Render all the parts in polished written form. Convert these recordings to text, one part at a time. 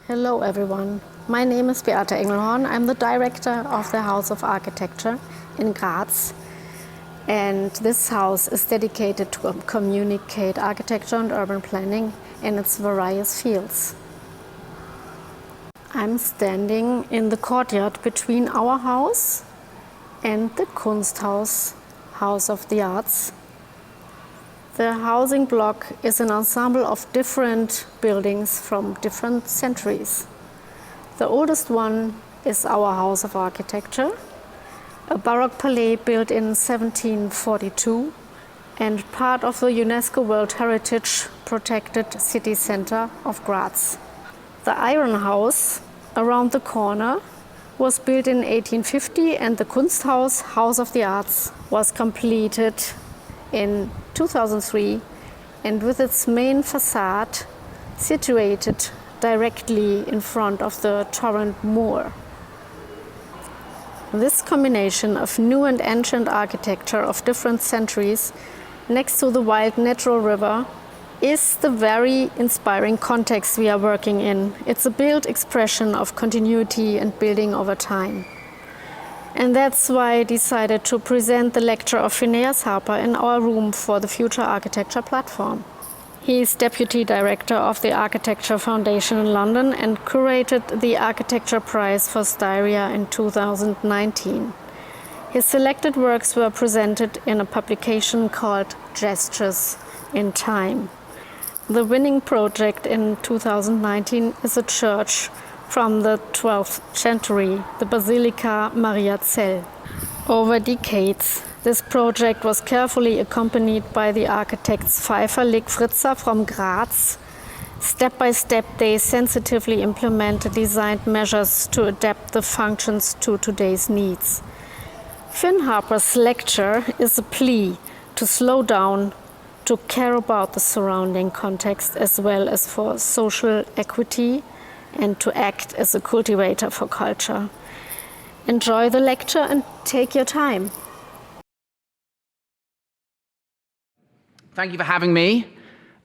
Hello everyone, my name is Beate Engelhorn. I'm the director of the House of Architecture in Graz, and this house is dedicated to communicate architecture and urban planning in its various fields. I'm standing in the courtyard between our house and the Kunsthaus, House of the Arts. The housing block is an ensemble of different buildings from different centuries. The oldest one is our House of Architecture, a Baroque palais built in 1742 and part of the Unesco World Heritage Protected City Center of Graz. The Iron House around the corner was built in 1850, and the Kunsthaus, House of the Arts, was completed in 2003, and with its main facade situated directly in front of the torrent moor. This combination of new and ancient architecture of different centuries next to the wild natural river is the very inspiring context we are working in. It's a built expression of continuity and building over time. And that's why I decided to present the lecture of Phineas Harper in our room for the Future Architecture platform. He is Deputy Director of the Architecture Foundation in London and curated the Architecture Prize for Styria in 2019. His selected works were presented in a publication called Gestures in Time. The winning project in 2019 is a church from the 12th century, the Basilica Maria Zell. Over decades, this project was carefully accompanied by the architects Pfeiffer Fritzer from Graz. Step by step, they sensitively implemented designed measures to adapt the functions to today's needs. Finn Harper's lecture is a plea to slow down, to care about the surrounding context as well as for social equity, and to act as a cultivator for culture. Enjoy the lecture and take your time. Thank you for having me.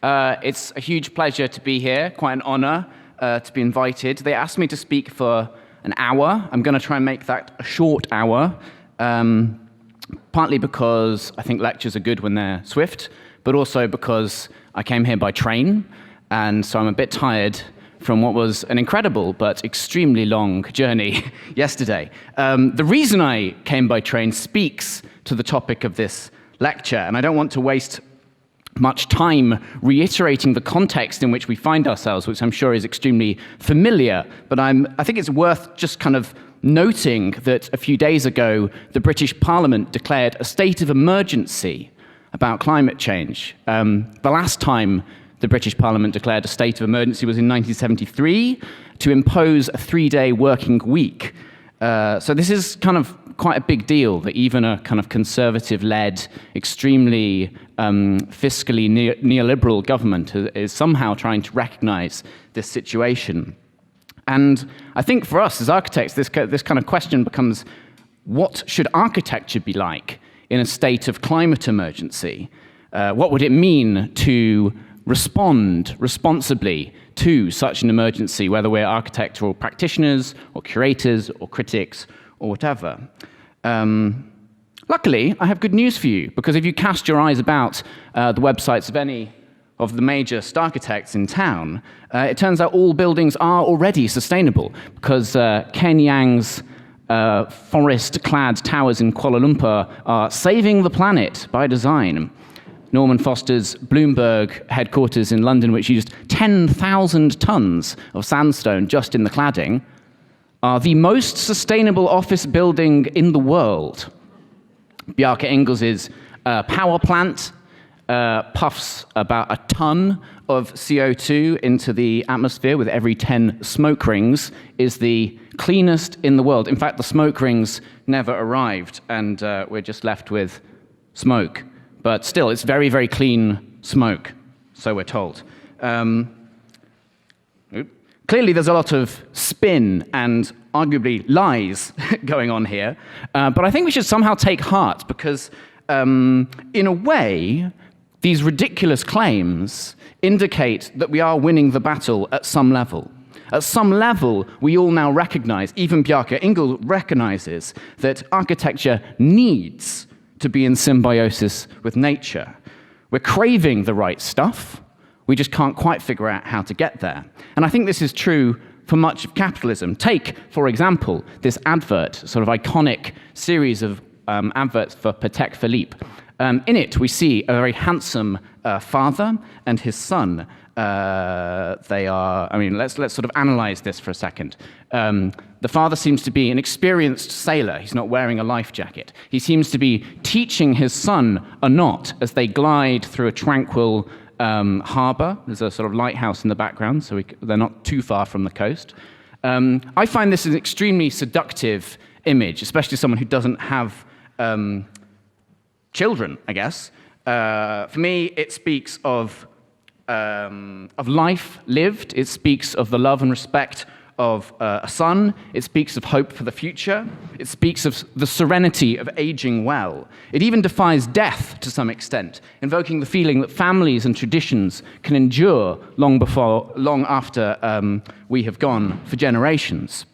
It's a huge pleasure to be here, quite an honor to be invited. They asked me to speak for an hour. I'm going to try and make that a short hour, partly because I think lectures are good when they're swift, but also because I came here by train, and so I'm a bit tired from what was an incredible but extremely long journey yesterday. The reason I came by train speaks to the topic of this lecture, and I don't want to waste much time reiterating the context in which we find ourselves, which I'm sure is extremely familiar, but I think it's worth just kind of noting that a few days ago, the British Parliament declared a state of emergency about climate change. The last time the British Parliament declared a state of emergency was in 1973 to impose a 3-day working week. So this is kind of quite a big deal that even a kind of conservative-led, extremely fiscally neoliberal government is somehow trying to recognize this situation. And I think for us as architects, this kind of question becomes, what should architecture be like in a state of climate emergency? What would it mean to respond responsibly to such an emergency, whether we're architectural practitioners or curators or critics or whatever? Luckily, I have good news for you, because if you cast your eyes about the websites of any of the major architects in town, it turns out all buildings are already sustainable, because Ken Yang's forest-clad towers in Kuala Lumpur are saving the planet by design. Norman Foster's Bloomberg headquarters in London, which used 10,000 tons of sandstone just in the cladding, are the most sustainable office building in the world. Bjarke Ingels' power plant puffs about a ton of CO2 into the atmosphere with every 10 smoke rings, is the cleanest in the world. In fact, the smoke rings never arrived, and we're just left with smoke. But still, it's very, very clean smoke, so we're told. Clearly, there's a lot of spin and arguably lies going on here, but I think we should somehow take heart, because in a way, these ridiculous claims indicate that we are winning the battle at some level. At some level, we all now recognize, even Bjarke Ingel recognizes, that architecture needs to be in symbiosis with nature. We're craving the right stuff. We just can't quite figure out how to get there. And I think this is true for much of capitalism. Take, for example, this advert, sort of iconic series of adverts for Patek Philippe. In it, we see a very handsome father and his son. Let's sort of analyze this for a second. The father seems to be an experienced sailor. He's not wearing a life jacket. He seems to be teaching his son a knot as they glide through a tranquil harbor. There's a sort of lighthouse in the background, so they're not too far from the coast. I find this an extremely seductive image, especially someone who doesn't have children, I guess. For me, it speaks of life lived. It speaks of the love and respect of a son. It speaks of hope for the future. It speaks of the serenity of aging well. It even defies death to some extent, invoking the feeling that families and traditions can endure long after we have gone for generations.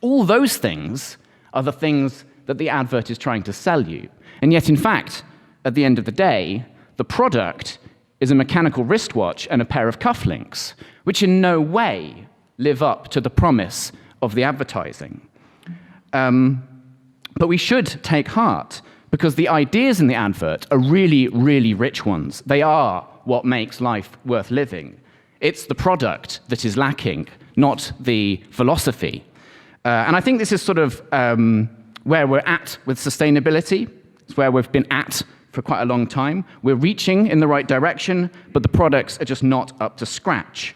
All those things are the things that the advert is trying to sell you. And yet, in fact, at the end of the day, the product is a mechanical wristwatch and a pair of cufflinks, which in no way live up to the promise of the advertising. But we should take heart, because the ideas in the advert are really, really rich ones. They are what makes life worth living. It's the product that is lacking, not the philosophy. And I think this is sort of where we're at with sustainability. It's where we've been at for quite a long time. We're reaching in the right direction, but the products are just not up to scratch.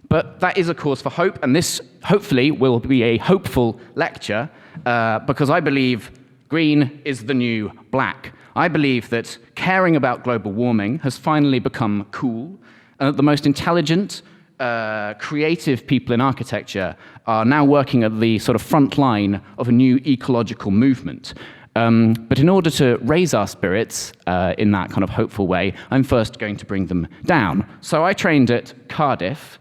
But that is a cause for hope, and this hopefully will be a hopeful lecture, because I believe green is the new black. I believe that caring about global warming has finally become cool, and that the most intelligent, creative people in architecture are now working at the sort of front line of a new ecological movement. But in order to raise our spirits in that kind of hopeful way, I'm first going to bring them down. So I trained at Cardiff,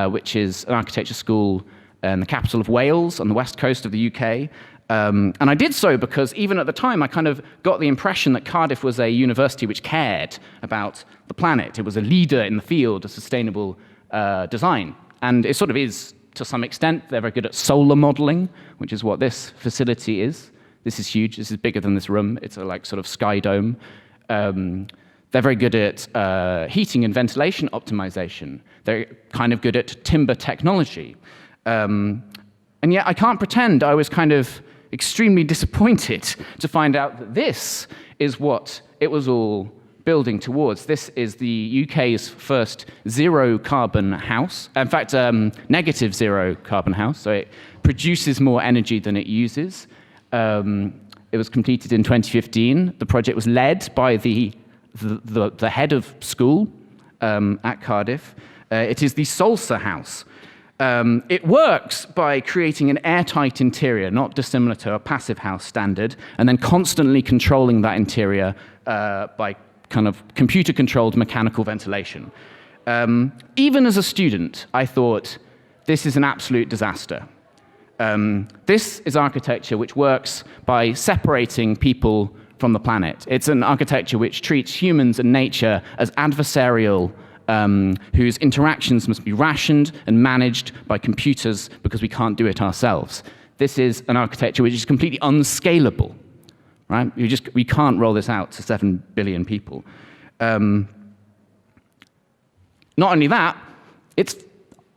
which is an architecture school in the capital of Wales on the west coast of the UK. And I did so because even at the time, I kind of got the impression that Cardiff was a university which cared about the planet. It was a leader in the field of sustainable design. And it sort of is to some extent. They're very good at solar modeling, which is what this facility is. This is huge. This is bigger than this room. It's a like sort of sky dome. They're very good at heating and ventilation optimization. They're kind of good at timber technology. And yet I can't pretend I was kind of extremely disappointed to find out that this is what it was all building towards. This is the UK's first zero-carbon house. In fact, negative zero-carbon house. So it produces more energy than it uses. It was completed in 2015. The project was led by the head of school at Cardiff. It is the Salsa House. It works by creating an airtight interior, not dissimilar to a passive house standard, and then constantly controlling that interior by kind of computer-controlled mechanical ventilation. Even as a student, I thought, this is an absolute disaster. This is architecture which works by separating people from the planet. It's an architecture which treats humans and nature as adversarial, whose interactions must be rationed and managed by computers because we can't do it ourselves. This is an architecture which is completely unscalable, right? We can't roll this out to 7 billion people. Not only that, it's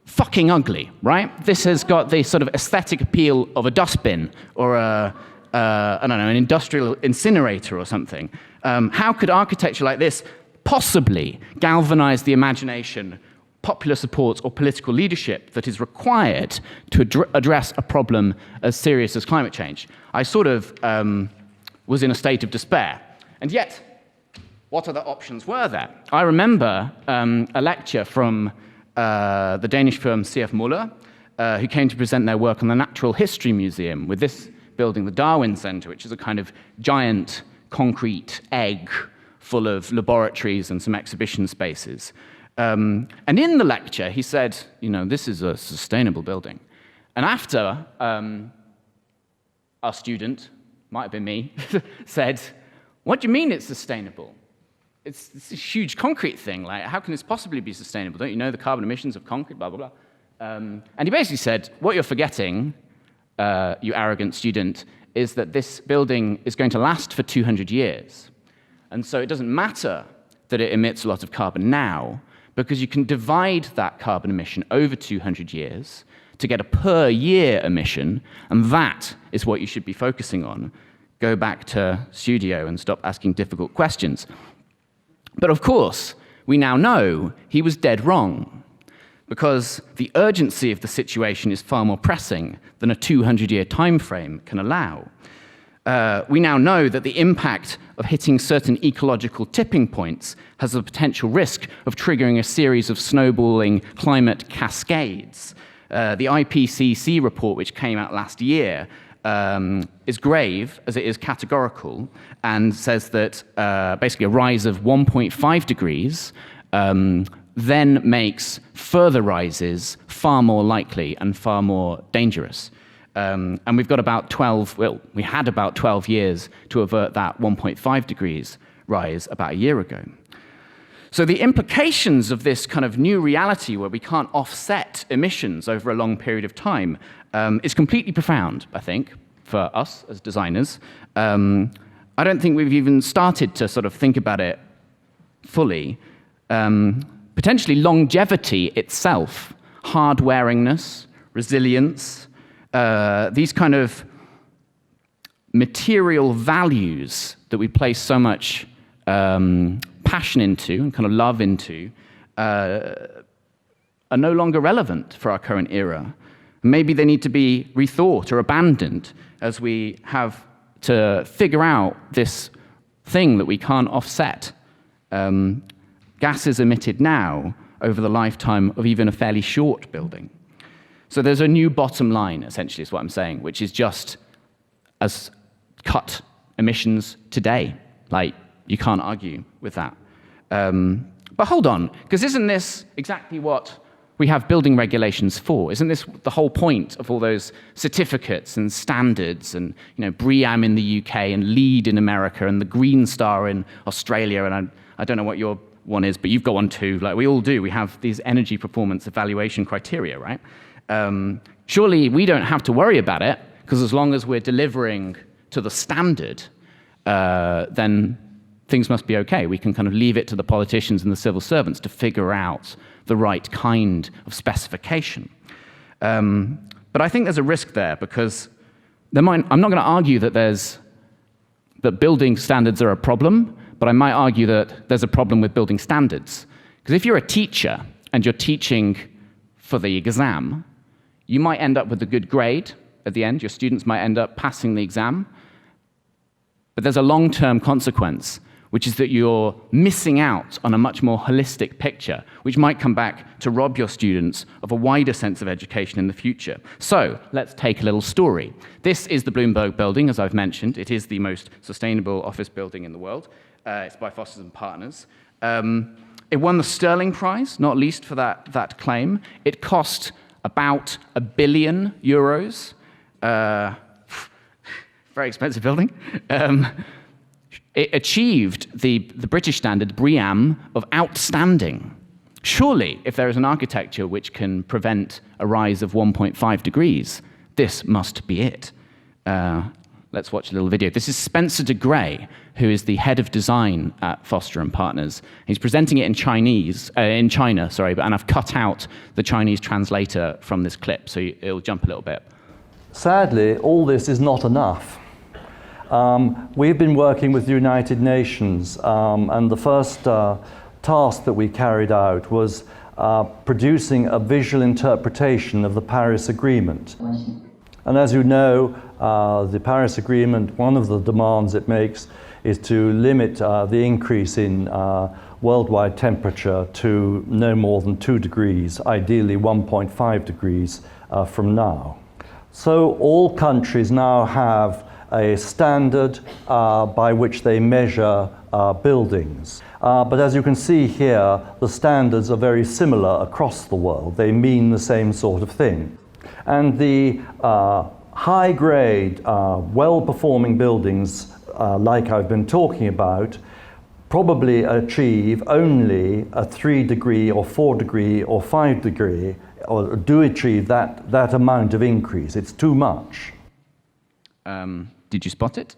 fucking ugly, right? This has got the sort of aesthetic appeal of a dustbin or I don't know, an industrial incinerator or something. How could architecture like this possibly galvanize the imagination, popular support, or political leadership that is required to address a problem as serious as climate change? I sort of was in a state of despair. And yet, what other options were there? I remember a lecture from the Danish firm C.F. Møller, who came to present their work on the Natural History Museum with this building, the Darwin Center, which is a kind of giant concrete egg full of laboratories and some exhibition spaces. And in the lecture, he said, this is a sustainable building. And after, our student, might have been me, said, what do you mean it's sustainable? It's a huge concrete thing. Like, how can this possibly be sustainable? Don't you know the carbon emissions of concrete, blah, blah, blah. And he basically said, what you're forgetting, you arrogant student, is that this building is going to last for 200 years. And so it doesn't matter that it emits a lot of carbon now, because you can divide that carbon emission over 200 years to get a per year emission, and that is what you should be focusing on. Go back to studio and stop asking difficult questions. But of course, we now know he was dead wrong, because the urgency of the situation is far more pressing than a 200-year time frame can allow. We now know that the impact of hitting certain ecological tipping points has the potential risk of triggering a series of snowballing climate cascades. The IPCC report, which came out last year, is grave as it is categorical, and says that basically a rise of 1.5 degrees then makes further rises far more likely and far more dangerous. And we've got about 12, well, we had about 12 years to avert that 1.5 degrees rise about a year ago. So the implications of this kind of new reality where we can't offset emissions over a long period of time is completely profound, I think, for us as designers. I don't think we've even started to sort of think about it fully. Potentially longevity itself, hard-wearingness, resilience, these kind of material values that we place so much passion into and kind of love into are no longer relevant for our current era. Maybe they need to be rethought or abandoned as we have to figure out this thing that we can't offset. Gases emitted now over the lifetime of even a fairly short building. So there's a new bottom line, essentially, is what I'm saying, which is just as cut emissions today. Like, you can't argue with that. But hold on, because isn't this exactly what we have building regulations for? Isn't this the whole point of all those certificates and standards and BREEAM in the UK and LEED in America and the Green Star in Australia, and I don't know what your one is, but you've got one too. Like, we all do. We have these energy performance evaluation criteria, right? Surely we don't have to worry about it, because as long as we're delivering to the standard, then things must be okay. We can kind of leave it to the politicians and the civil servants to figure out the right kind of specification. But I think there's a risk there, because I'm not going to argue that building standards are a problem, but I might argue that there's a problem with building standards. Because if you're a teacher and you're teaching for the exam, you might end up with a good grade at the end. Your students might end up passing the exam. But there's a long-term consequence, which is that you're missing out on a much more holistic picture, which might come back to rob your students of a wider sense of education in the future. So let's take a little story. This is the Bloomberg Building, as I've mentioned. It is the most sustainable office building in the world. It's by Foster & Partners. It won the Sterling Prize, not least for that claim. It cost about €1 billion. Very expensive building. It achieved the British standard, BREEAM, of outstanding. Surely, if there is an architecture which can prevent a rise of 1.5 degrees, this must be it. Let's watch a little video. This is Spencer de Grey, who is the head of design at Foster & Partners. He's presenting it in China, and I've cut out the Chinese translator from this clip, so it'll jump a little bit. Sadly, all this is not enough. We've been working with the United Nations, and the first task that we carried out was producing a visual interpretation of the Paris Agreement. And as you know, the Paris Agreement, one of the demands it makes is to limit the increase in worldwide temperature to no more than 2 degrees, ideally 1.5 degrees from now. So all countries now have a standard by which they measure buildings. But as you can see here, the standards are very similar across the world. They mean the same sort of thing. And the high-grade, well-performing buildings, like I've been talking about, probably achieve only a 3-degree or 4-degree or 5-degree, or do achieve that amount of increase. It's too much. Did you spot it?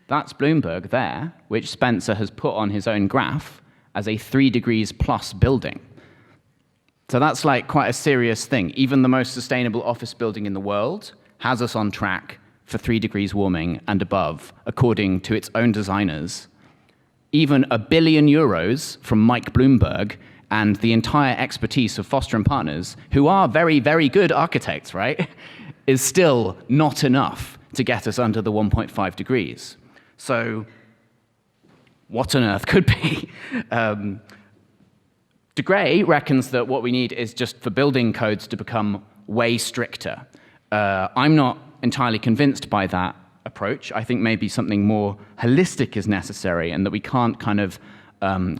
That's Bloomberg there, which Spencer has put on his own graph as a 3 degrees plus building. So that's like quite a serious thing. Even the most sustainable office building in the world has us on track for 3 degrees warming and above, according to its own designers. Even €1 billion from Mike Bloomberg and the entire expertise of Foster and Partners, who are very, very good architects, right, is still not enough to get us under the 1.5 degrees. So what on earth could be? De Grey reckons that what we need is just for building codes to become way stricter. I'm not entirely convinced by that approach. I think maybe something more holistic is necessary and that we can't kind of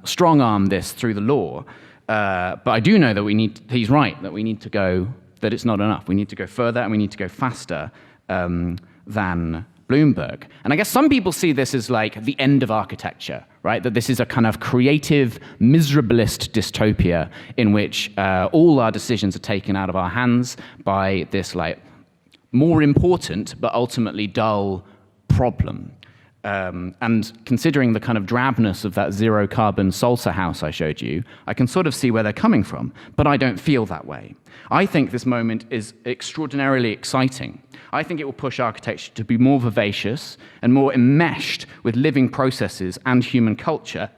strong-arm this through the law. But I do know that he's right, that we need to go, that it's not enough. We need to go further and we need to go faster than Bloomberg. And I guess some people see this as like the end of architecture, right? That this is a kind of creative, miserablist dystopia in which all our decisions are taken out of our hands by this like more important but ultimately dull problem. And considering the kind of drabness of that zero-carbon salsa house I showed you, I can sort of see where they're coming from, but I don't feel that way. I think this moment is extraordinarily exciting. I think it will push architecture to be more vivacious and more enmeshed with living processes and human culture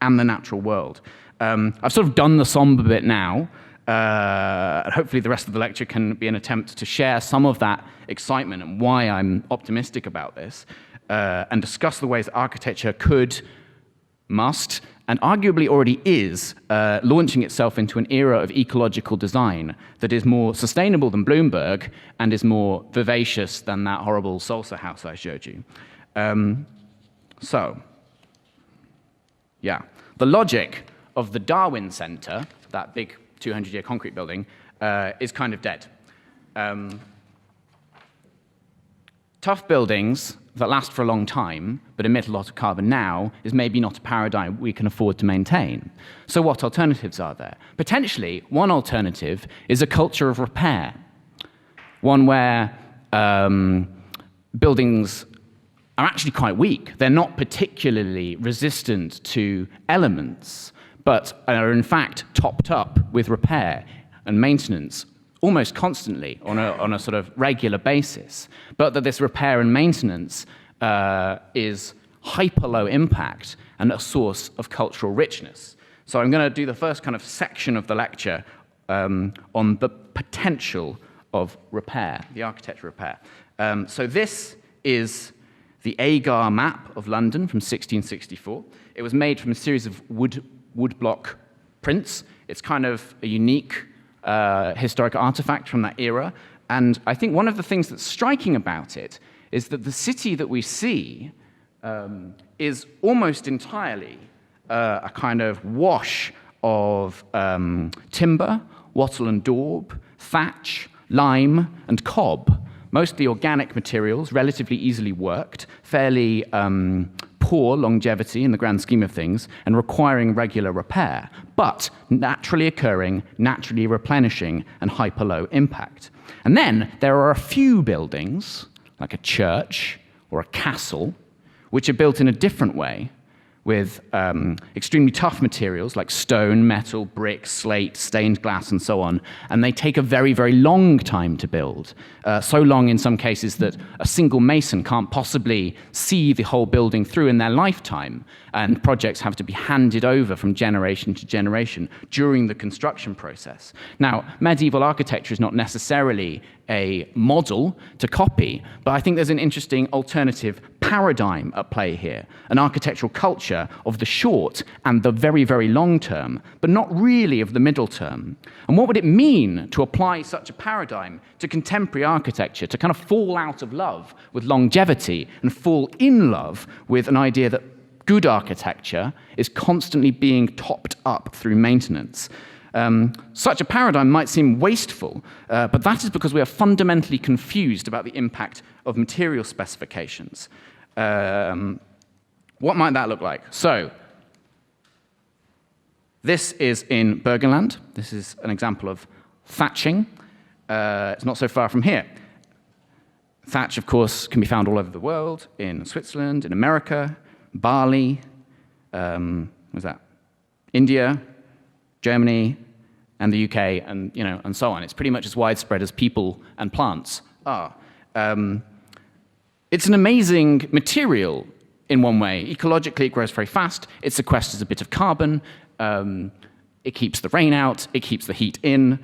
and the natural world. I've sort of done the somber bit now. Hopefully the rest of the lecture can be an attempt to share some of that excitement and why I'm optimistic about this, and discuss the ways that architecture could, must, and arguably already is launching itself into an era of ecological design that is more sustainable than Bloomberg and is more vivacious than that horrible salsa house I showed you. So, yeah. The logic of the Darwin Center, that big 200-year concrete building, is kind of dead. Tough buildings that last for a long time but emit a lot of carbon now is maybe not a paradigm we can afford to maintain. So what alternatives are there? Potentially, one alternative is a culture of repair, one where buildings are actually quite weak. They're not particularly resistant to elements, but are in fact topped up with repair and maintenance almost constantly on a sort of regular basis, but that this repair and maintenance is hyper low impact and a source of cultural richness. So I'm going to do the first kind of section of the lecture on the potential of repair, the architecture repair. So this is the Agar map of London from 1664. It was made from a series of woodblock prints. It's kind of a unique historic artifact from that era. And I think one of the things that's striking about it is that the city that we see is almost entirely a kind of wash of timber, wattle and daub, thatch, lime, and cob. Mostly organic materials, relatively easily worked, fairly poor longevity in the grand scheme of things, and requiring regular repair, but naturally occurring, naturally replenishing, and hyper-low impact. And then there are a few buildings, like a church or a castle, which are built in a different way, with extremely tough materials like stone, metal, brick, slate, stained glass, and so on. And they take a very, very long time to build. So long in some cases that a single mason can't possibly see the whole building through in their lifetime. And projects have to be handed over from generation to generation during the construction process. Now, medieval architecture is not necessarily a model to copy, but I think there's an interesting alternative paradigm at play here, an architectural culture of the short and the very, very long term, but not really of the middle term. And what would it mean to apply such a paradigm to contemporary architecture, to kind of fall out of love with longevity and fall in love with an idea that good architecture is constantly being topped up through maintenance. Such a paradigm might seem wasteful, but that is because we are fundamentally confused about the impact of material specifications. What might that look like? So, this is in Burgenland. This is an example of thatching. It's not so far from here. Thatch, of course, can be found all over the world, in Switzerland, in America, Bali, what's that? India, Germany, and the UK, and and so on. It's pretty much as widespread as people and plants are. It's an amazing material in one way. Ecologically, it grows very fast. It sequesters a bit of carbon. It keeps the rain out. It keeps the heat in.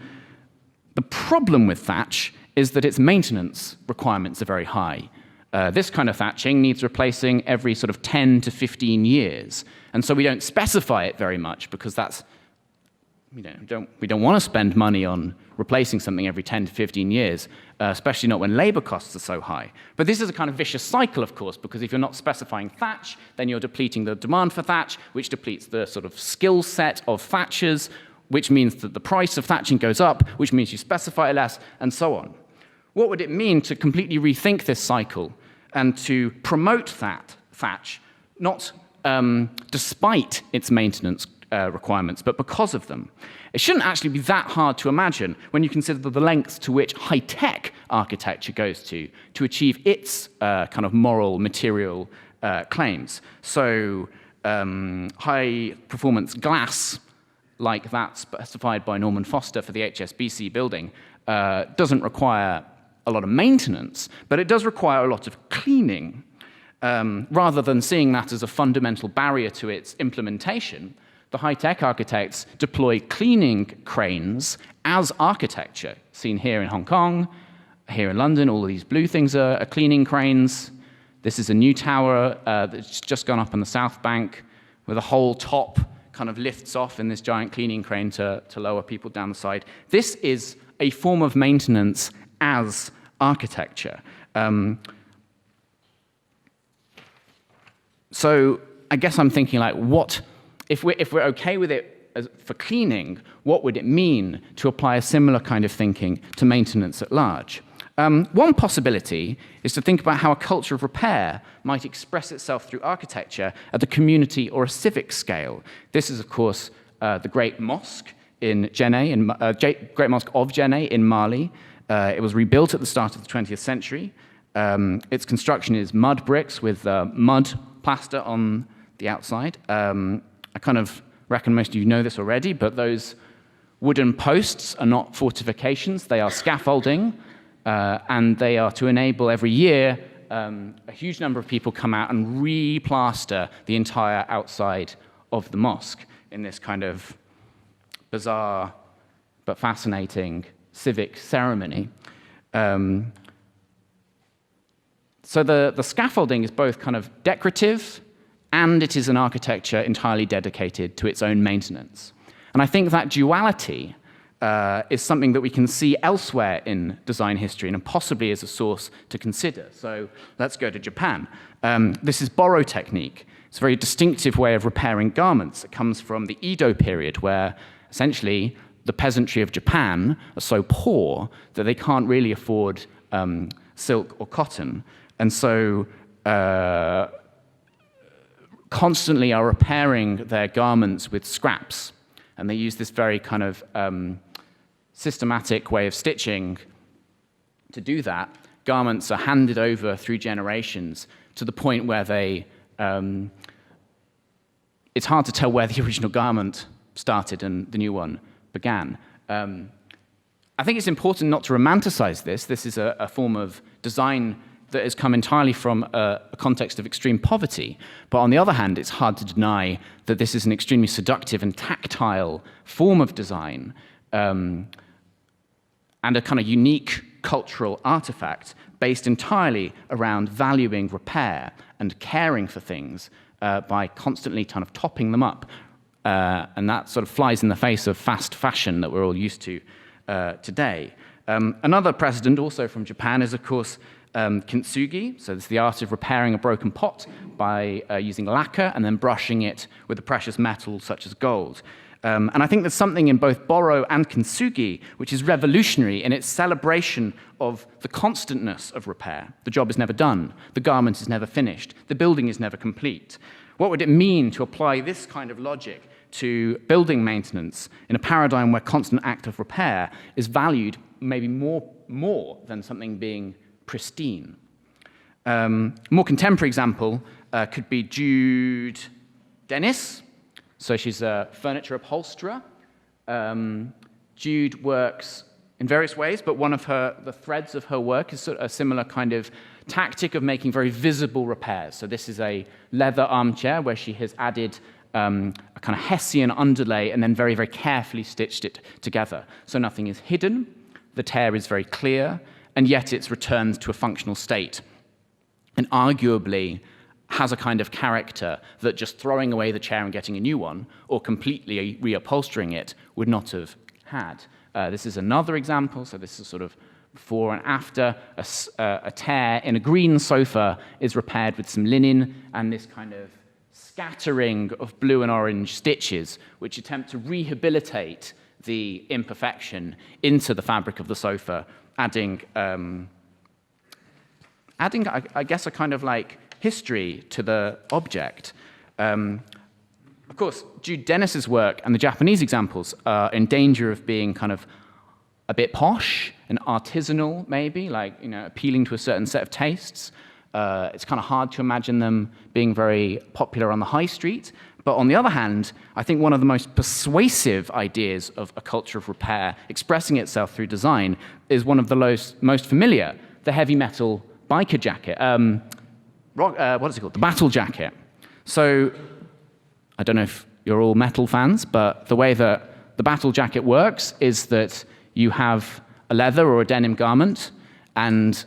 The problem with thatch is that its maintenance requirements are very high. This kind of thatching needs replacing every sort of 10 to 15 years. And so we don't specify it very much because we don't want to spend money on replacing something every 10 to 15 years, especially not when labor costs are so high. But this is a kind of vicious cycle, of course, because if you're not specifying thatch, then you're depleting the demand for thatch, which depletes the sort of skill set of thatchers, which means that the price of thatching goes up, which means you specify less, and so on. What would it mean to completely rethink this cycle and to promote thatch, not despite its maintenance requirements, but because of them? It shouldn't actually be that hard to imagine when you consider the lengths to which high-tech architecture goes to achieve its kind of moral, material claims. So high-performance glass, like that specified by Norman Foster for the HSBC building, doesn't require a lot of maintenance, but it does require a lot of cleaning. Rather than seeing that as a fundamental barrier to its implementation, the high-tech architects deploy cleaning cranes as architecture, seen here in Hong Kong, here in London. All of these blue things are cleaning cranes. This is a new tower that's just gone up on the South Bank, where the whole top kind of lifts off in this giant cleaning crane to lower people down the side. This is a form of maintenance as architecture. So I guess I'm thinking, like, what if we're okay with it for cleaning, what would it mean to apply a similar kind of thinking to maintenance at large? One possibility is to think about how a culture of repair might express itself through architecture at the community or a civic scale. This is, of course, the Great Mosque in Djenné, Great Mosque of Djenné in Mali. It was rebuilt at the start of the 20th century. Its construction is mud bricks with mud plaster on the outside. I kind of reckon most of you know this already, but those wooden posts are not fortifications. They are scaffolding, and they are to enable every year a huge number of people come out and re-plaster the entire outside of the mosque in this kind of bizarre but fascinating civic ceremony. So the scaffolding is both kind of decorative, and it is an architecture entirely dedicated to its own maintenance. And I think that duality is something that we can see elsewhere in design history, and possibly as a source to consider. So let's go to Japan. This is borrow technique. It's a very distinctive way of repairing garments. It comes from the Edo period, where essentially the peasantry of Japan are so poor that they can't really afford silk or cotton. And so constantly are repairing their garments with scraps. And they use this very kind of systematic way of stitching to do that. Garments are handed over through generations to the point where it's hard to tell where the original garment started and the new one began. I think it's important not to romanticize this. This is a form of design that has come entirely from a context of extreme poverty. But on the other hand, it's hard to deny that this is an extremely seductive and tactile form of design, and a kind of unique cultural artifact based entirely around valuing repair and caring for things by constantly kind of topping them up. And that sort of flies in the face of fast fashion that we're all used to today. Another precedent, also from Japan, is, of course, Kintsugi, so it's the art of repairing a broken pot by using lacquer and then brushing it with a precious metal such as gold. And I think there's something in both Borrow and Kintsugi which is revolutionary in its celebration of the constantness of repair. The job is never done, the garment is never finished, the building is never complete. What would it mean to apply this kind of logic to building maintenance in a paradigm where constant act of repair is valued maybe more than something being pristine? More contemporary example could be Jude Dennis. So she's a furniture upholsterer. Jude works in various ways, but one of the threads of her work is sort of a similar kind of tactic of making very visible repairs. So this is a leather armchair where she has added a kind of Hessian underlay and then very, very carefully stitched it together. So nothing is hidden, the tear is very clear, and yet it's returned to a functional state. And arguably has a kind of character that just throwing away the chair and getting a new one, or completely reupholstering it, would not have had. This is another example, so this is sort of before and after. A tear in a green sofa is repaired with some linen and this kind of scattering of blue and orange stitches, which attempt to rehabilitate the imperfection into the fabric of the sofa, adding I guess, a kind of like history to the object. Of course, Jude Dennis's work and the Japanese examples are in danger of being kind of a bit posh and artisanal, maybe, like, you know, appealing to a certain set of tastes. It's kind of hard to imagine them being very popular on the high street. But on the other hand, I think one of the most persuasive ideas of a culture of repair expressing itself through design is one of the most familiar, the heavy metal biker jacket. What is it called? The battle jacket. So I don't know if you're all metal fans, but the way that the battle jacket works is that you have a leather or a denim garment, and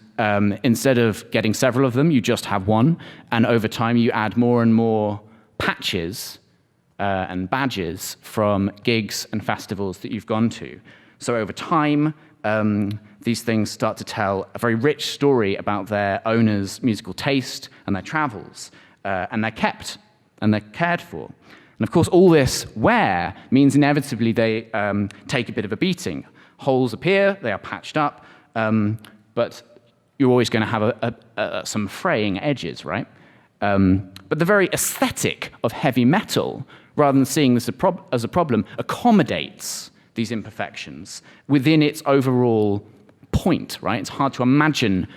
instead of getting several of them, you just have one, and over time you add more and more patches and badges from gigs and festivals that you've gone to. So over time, these things start to tell a very rich story about their owner's musical taste and their travels, and they're kept and they're cared for. And of course, all this wear means inevitably they take a bit of a beating. Holes appear, they are patched up, but you're always going to have some fraying edges, right? But the very aesthetic of heavy metal, rather than seeing this as a problem, accommodates these imperfections within its overall point, right? It's hard to imagine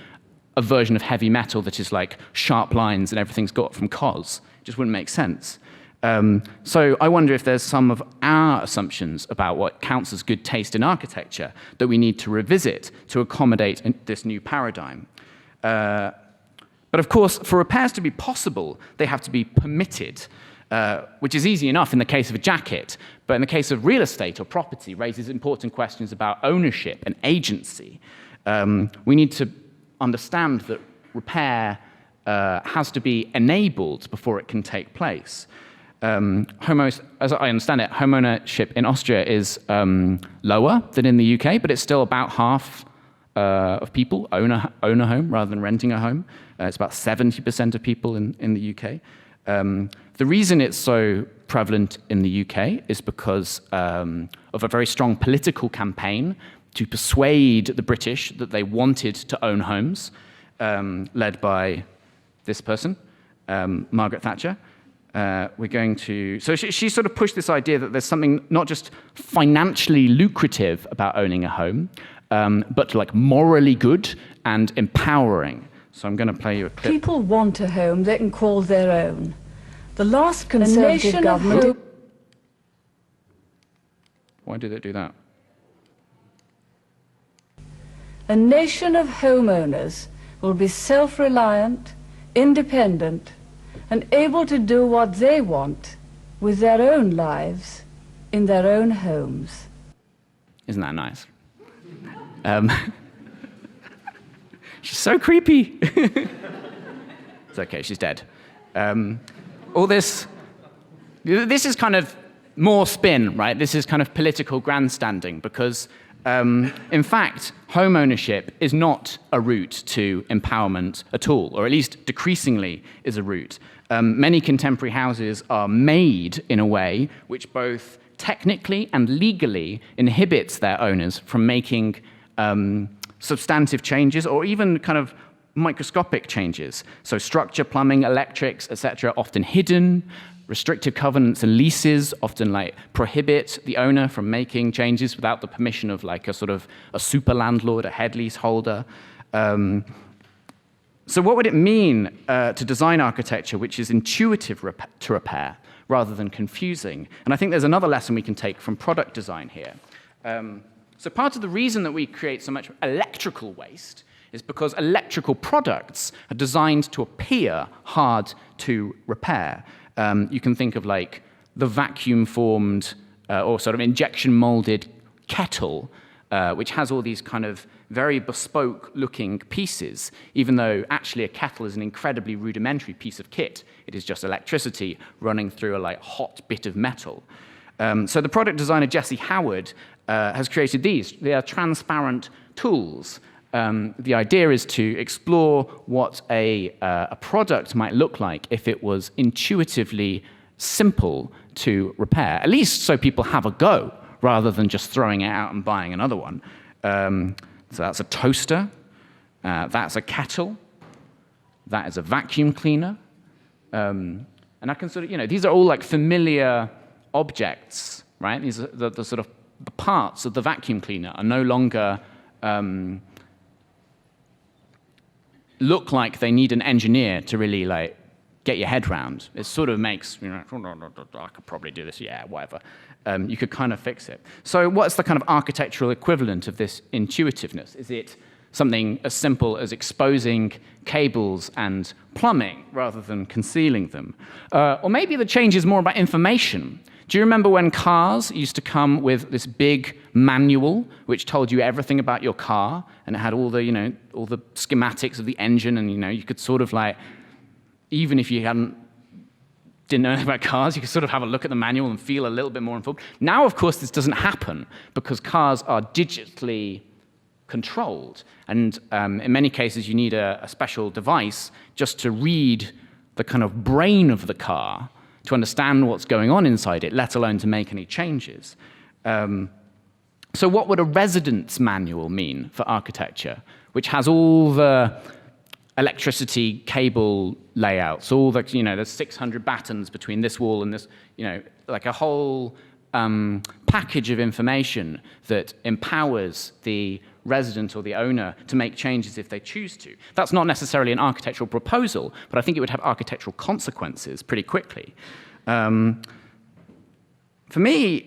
a version of heavy metal that is like sharp lines and everything's got from cos. It just wouldn't make sense. So I wonder if there's some of our assumptions about what counts as good taste in architecture that we need to revisit to accommodate this new paradigm. But of course, for repairs to be possible, they have to be permitted, which is easy enough in the case of a jacket, but in the case of real estate or property, raises important questions about ownership and agency. We need to understand that repair has to be enabled before it can take place. As I understand it, homeownership in Austria is lower than in the UK, but it's still about half of people own a home rather than renting a home. It's about 70% of people in the UK. The reason it's so prevalent in the UK is because of a very strong political campaign to persuade the British that they wanted to own homes, led by this person, Margaret Thatcher. So she sort of pushed this idea that there's something not just financially lucrative about owning a home, but like morally good and empowering. So I'm going to play you a clip. People want a home they can call their own. The last Conservative government... Why did it do that? A nation of homeowners will be self-reliant, independent, and able to do what they want with their own lives in their own homes. Isn't that nice? She's so creepy. It's okay, she's dead. All this is kind of more spin, right? This is kind of political grandstanding, because In fact, home ownership is not a route to empowerment at all, or at least decreasingly is a route. Many contemporary houses are made in a way which both technically and legally inhibits their owners from making substantive changes or even kind of microscopic changes. So structure, plumbing, electrics, etc., often hidden. Restrictive covenants and leases often like prohibit the owner from making changes without the permission of like a sort of a super landlord, a head leaseholder. So what would it mean to design architecture which is intuitive to repair rather than confusing? And I think there's another lesson we can take from product design here. So part of the reason that we create so much electrical waste is because electrical products are designed to appear hard to repair. You can think of like the vacuum-formed or sort of injection-molded kettle, which has all these kind of very bespoke-looking pieces, even though actually a kettle is an incredibly rudimentary piece of kit. It is just electricity running through a like hot bit of metal. So the product designer Jesse Howard has created these. They are transparent tools. The idea is to explore what a product might look like if it was intuitively simple to repair, at least so people have a go, rather than just throwing it out and buying another one. So that's a toaster, that's a kettle, that is a vacuum cleaner. And I can sort of, these are all like familiar objects, right? These are the sort of parts of the vacuum cleaner are no longer look like they need an engineer to really like get your head round. It sort of makes, I could probably do this, yeah, whatever. You could kind of fix it. So what's the kind of architectural equivalent of this intuitiveness? Is it something as simple as exposing cables and plumbing rather than concealing them? Or maybe the change is more about information. Do you remember when cars used to come with this big manual which told you everything about your car, and it had all the, all the schematics of the engine, and you could sort of like, even if you didn't know anything about cars, you could sort of have a look at the manual and feel a little bit more informed. Now, of course, this doesn't happen because cars are digitally controlled, and in many cases you need a special device just to read the kind of brain of the car to understand what's going on inside it, let alone to make any changes. So what would a residence manual mean for architecture, which has all the electricity cable layouts, all the, there's 600 battens between this wall and this, like a whole package of information that empowers the resident or the owner to make changes if they choose to. That's not necessarily an architectural proposal, but I think it would have architectural consequences pretty quickly. For me,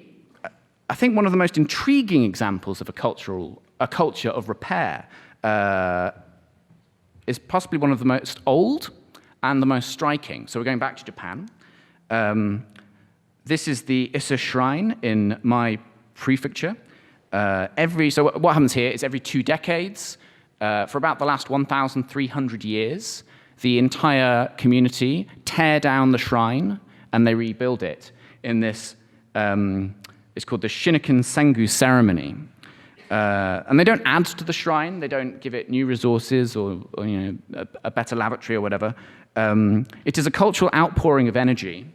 I think one of the most intriguing examples of a culture of repair is possibly one of the most old and the most striking. So we're going back to Japan. This is the Ise Shrine in my prefecture. So what happens here is every 2 decades, for about the last 1,300 years, the entire community tear down the shrine and they rebuild it in this, it's called the Shinnekin Sengu ceremony. And they don't add to the shrine, they don't give it new resources or a better lavatory or whatever. It is a cultural outpouring of energy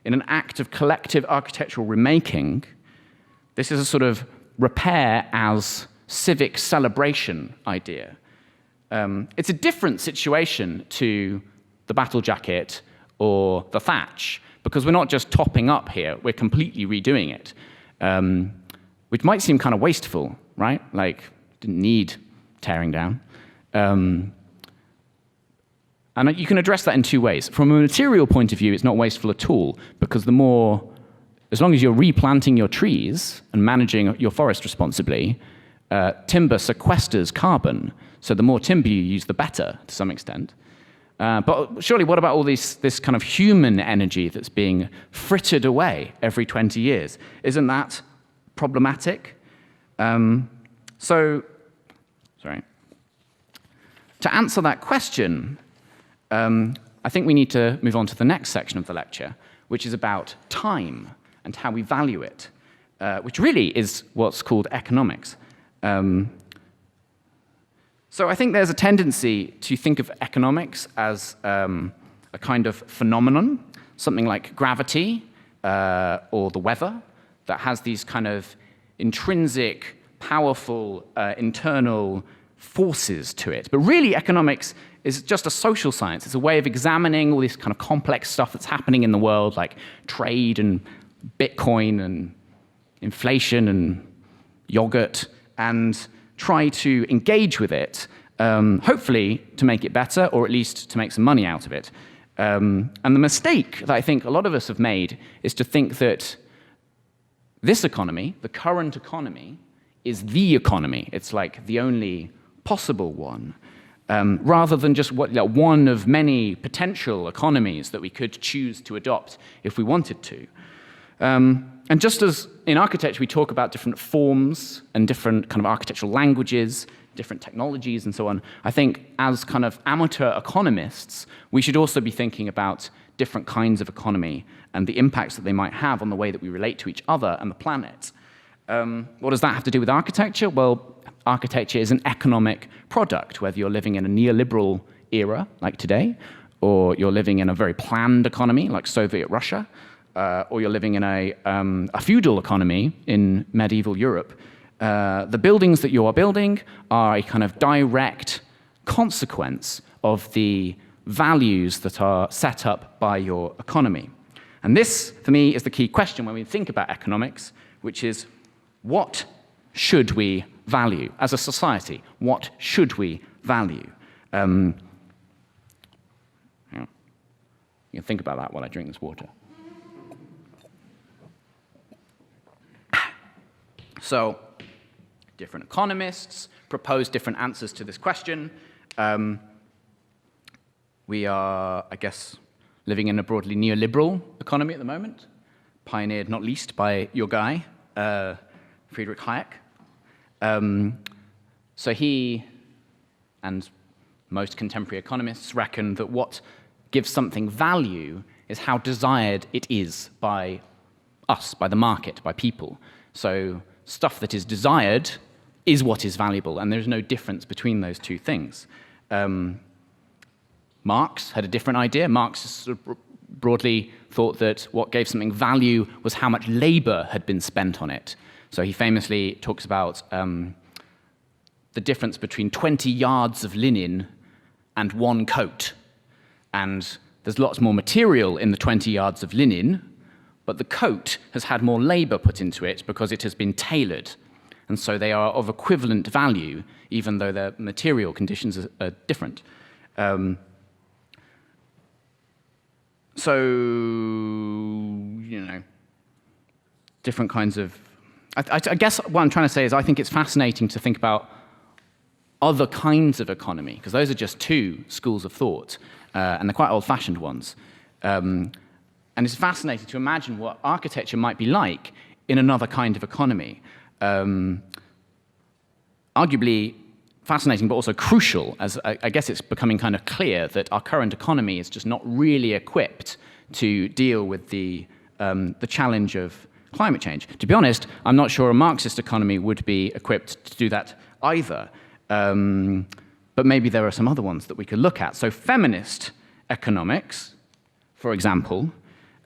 in an act of collective architectural remaking. This is a sort of repair as civic celebration idea. It's a different situation to the battle jacket or the thatch, because we're not just topping up here, we're completely redoing it, which might seem kind of wasteful, right? Like, didn't need tearing down. And you can address that in 2 ways. From a material point of view, it's not wasteful at all, because as long as you're replanting your trees and managing your forest responsibly, timber sequesters carbon, so the more timber you use, the better, to some extent. But surely, what about all this kind of human energy that's being frittered away every 20 years? Isn't that problematic? To answer that question, I think we need to move on to the next section of the lecture, which is about time and how we value it, which really is what's called economics. So I think there's a tendency to think of economics as a kind of phenomenon, something like gravity or the weather, that has these kind of intrinsic, powerful, internal forces to it. But really, economics is just a social science. It's a way of examining all this kind of complex stuff that's happening in the world, like trade and Bitcoin and inflation and yogurt, and try to engage with it, hopefully to make it better, or at least to make some money out of it. And the mistake that I think a lot of us have made is to think that this economy, the current economy, is the economy. It's like the only possible one, rather than just one of many potential economies that we could choose to adopt if we wanted to. And just as in architecture we talk about different forms and different kind of architectural languages, different technologies and so on, I think as kind of amateur economists, we should also be thinking about different kinds of economy and the impacts that they might have on the way that we relate to each other and the planet. What does that have to do with architecture? Well, architecture is an economic product, whether you're living in a neoliberal era like today, or you're living in a very planned economy like Soviet Russia, or you're living in a feudal economy in medieval Europe. The buildings that you are building are a kind of direct consequence of the values that are set up by your economy. And this, for me, is the key question when we think about economics, which is, what should we value as a society? What should we value? You can think about that while I drink this water. So, different economists propose different answers to this question. We are, I guess, living in a broadly neoliberal economy at the moment, pioneered not least by your guy, Friedrich Hayek. So he and most contemporary economists reckon that what gives something value is how desired it is by us, by the market, by people. So stuff that is desired is what is valuable, and there's no difference between those two things. Marx had a different idea. Marx sort of broadly thought that what gave something value was how much labor had been spent on it. So he famously talks about the difference between 20 yards of linen and one coat. And there's lots more material in the 20 yards of linen, but the coat has had more labor put into it because it has been tailored. And so they are of equivalent value, even though their material conditions are different. So, different kinds of... I guess what I'm trying to say is I think it's fascinating to think about other kinds of economy, because those are just two schools of thought, and they're quite old-fashioned ones. And it's fascinating to imagine what architecture might be like in another kind of economy. Arguably fascinating, but also crucial, as I guess it's becoming kind of clear that our current economy is just not really equipped to deal with the challenge of climate change. To be honest, I'm not sure a Marxist economy would be equipped to do that either. But maybe there are some other ones that we could look at. So feminist economics, for example,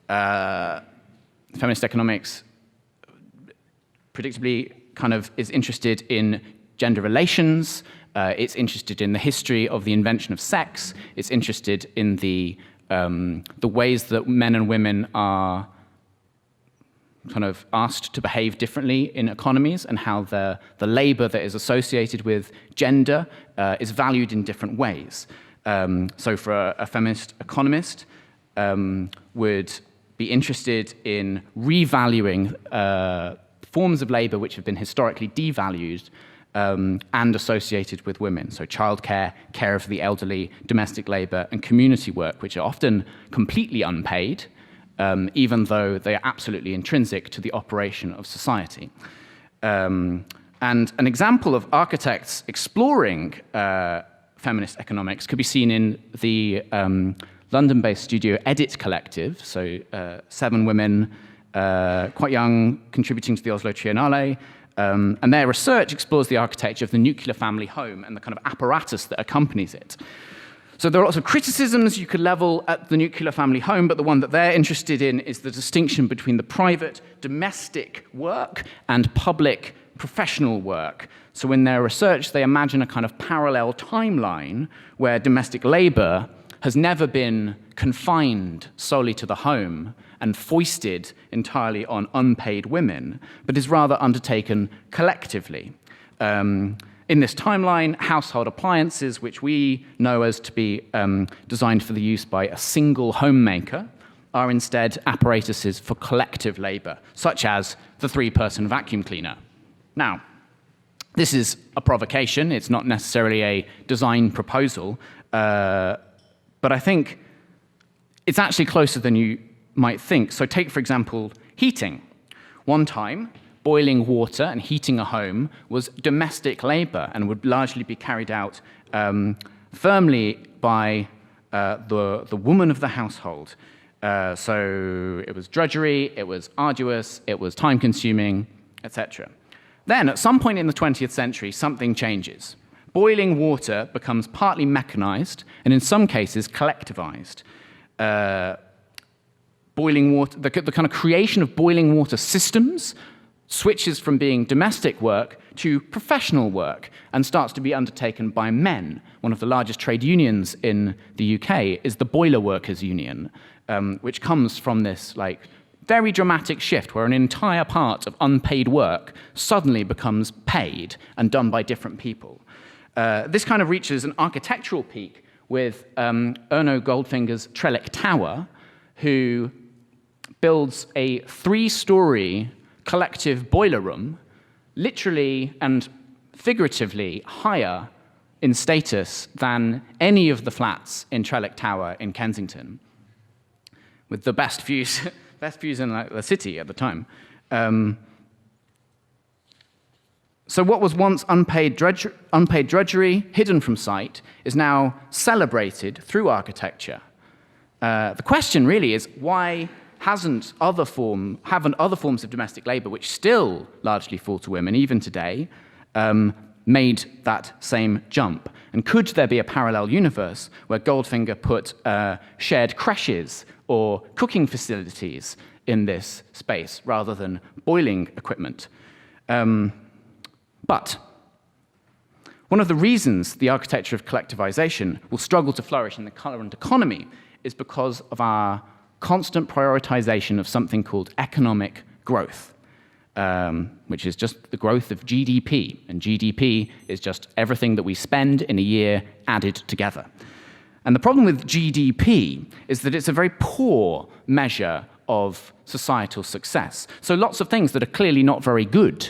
feminist economics predictably kind of is interested in gender relations, it's interested in the history of the invention of sex, it's interested in the ways that men and women are kind of asked to behave differently in economies, and how the labor that is associated with gender is valued in different ways. So for a feminist economist would be interested in revaluing forms of labor which have been historically devalued and associated with women. So childcare, care of the elderly, domestic labor, and community work, which are often completely unpaid, even though they are absolutely intrinsic to the operation of society. And an example of architects exploring feminist economics could be seen in the London-based studio Edit Collective, so 7 women, quite young, contributing to the Oslo Triennale, And their research explores the architecture of the nuclear family home and the kind of apparatus that accompanies it. So there are lots of criticisms you could level at the nuclear family home, but the one that they're interested in is the distinction between the private domestic work and public professional work. So in their research, they imagine a kind of parallel timeline where domestic labor has never been confined solely to the home and foisted entirely on unpaid women, but is rather undertaken collectively. In this timeline, household appliances, which we know as to be designed for the use by a single homemaker, are instead apparatuses for collective labor, such as the 3-person vacuum cleaner. Now, this is a provocation. It's not necessarily a design proposal, but I think it's actually closer than you might think. So take, for example, heating. One time, boiling water and heating a home was domestic labor and would largely be carried out firmly by the woman of the household. So it was drudgery, it was arduous, it was time-consuming, etc. Then, at some point in the 20th century, something changes. Boiling water becomes partly mechanized and, in some cases, collectivized. Boiling water, the kind of creation of boiling water systems switches from being domestic work to professional work and starts to be undertaken by men. One of the largest trade unions in the UK is the Boiler Workers Union, which comes from this very dramatic shift where an entire part of unpaid work suddenly becomes paid and done by different people. This kind of reaches an architectural peak with Erno Goldfinger's Trellick Tower, who builds a 3-story collective boiler room, literally and figuratively higher in status than any of the flats in Trellick Tower in Kensington, with the best views in the city at the time. So what was once unpaid drudgery, hidden from sight, is now celebrated through architecture. The question really is, why haven't other forms of domestic labor, which still largely fall to women, even today, made that same jump? And could there be a parallel universe where Goldfinger put shared creches or cooking facilities in this space rather than boiling equipment? But one of the reasons the architecture of collectivization will struggle to flourish in the current economy is because of our constant prioritization of something called economic growth, which is just the growth of GDP. And GDP is just everything that we spend in a year added together. And the problem with GDP is that it's a very poor measure of societal success. So lots of things that are clearly not very good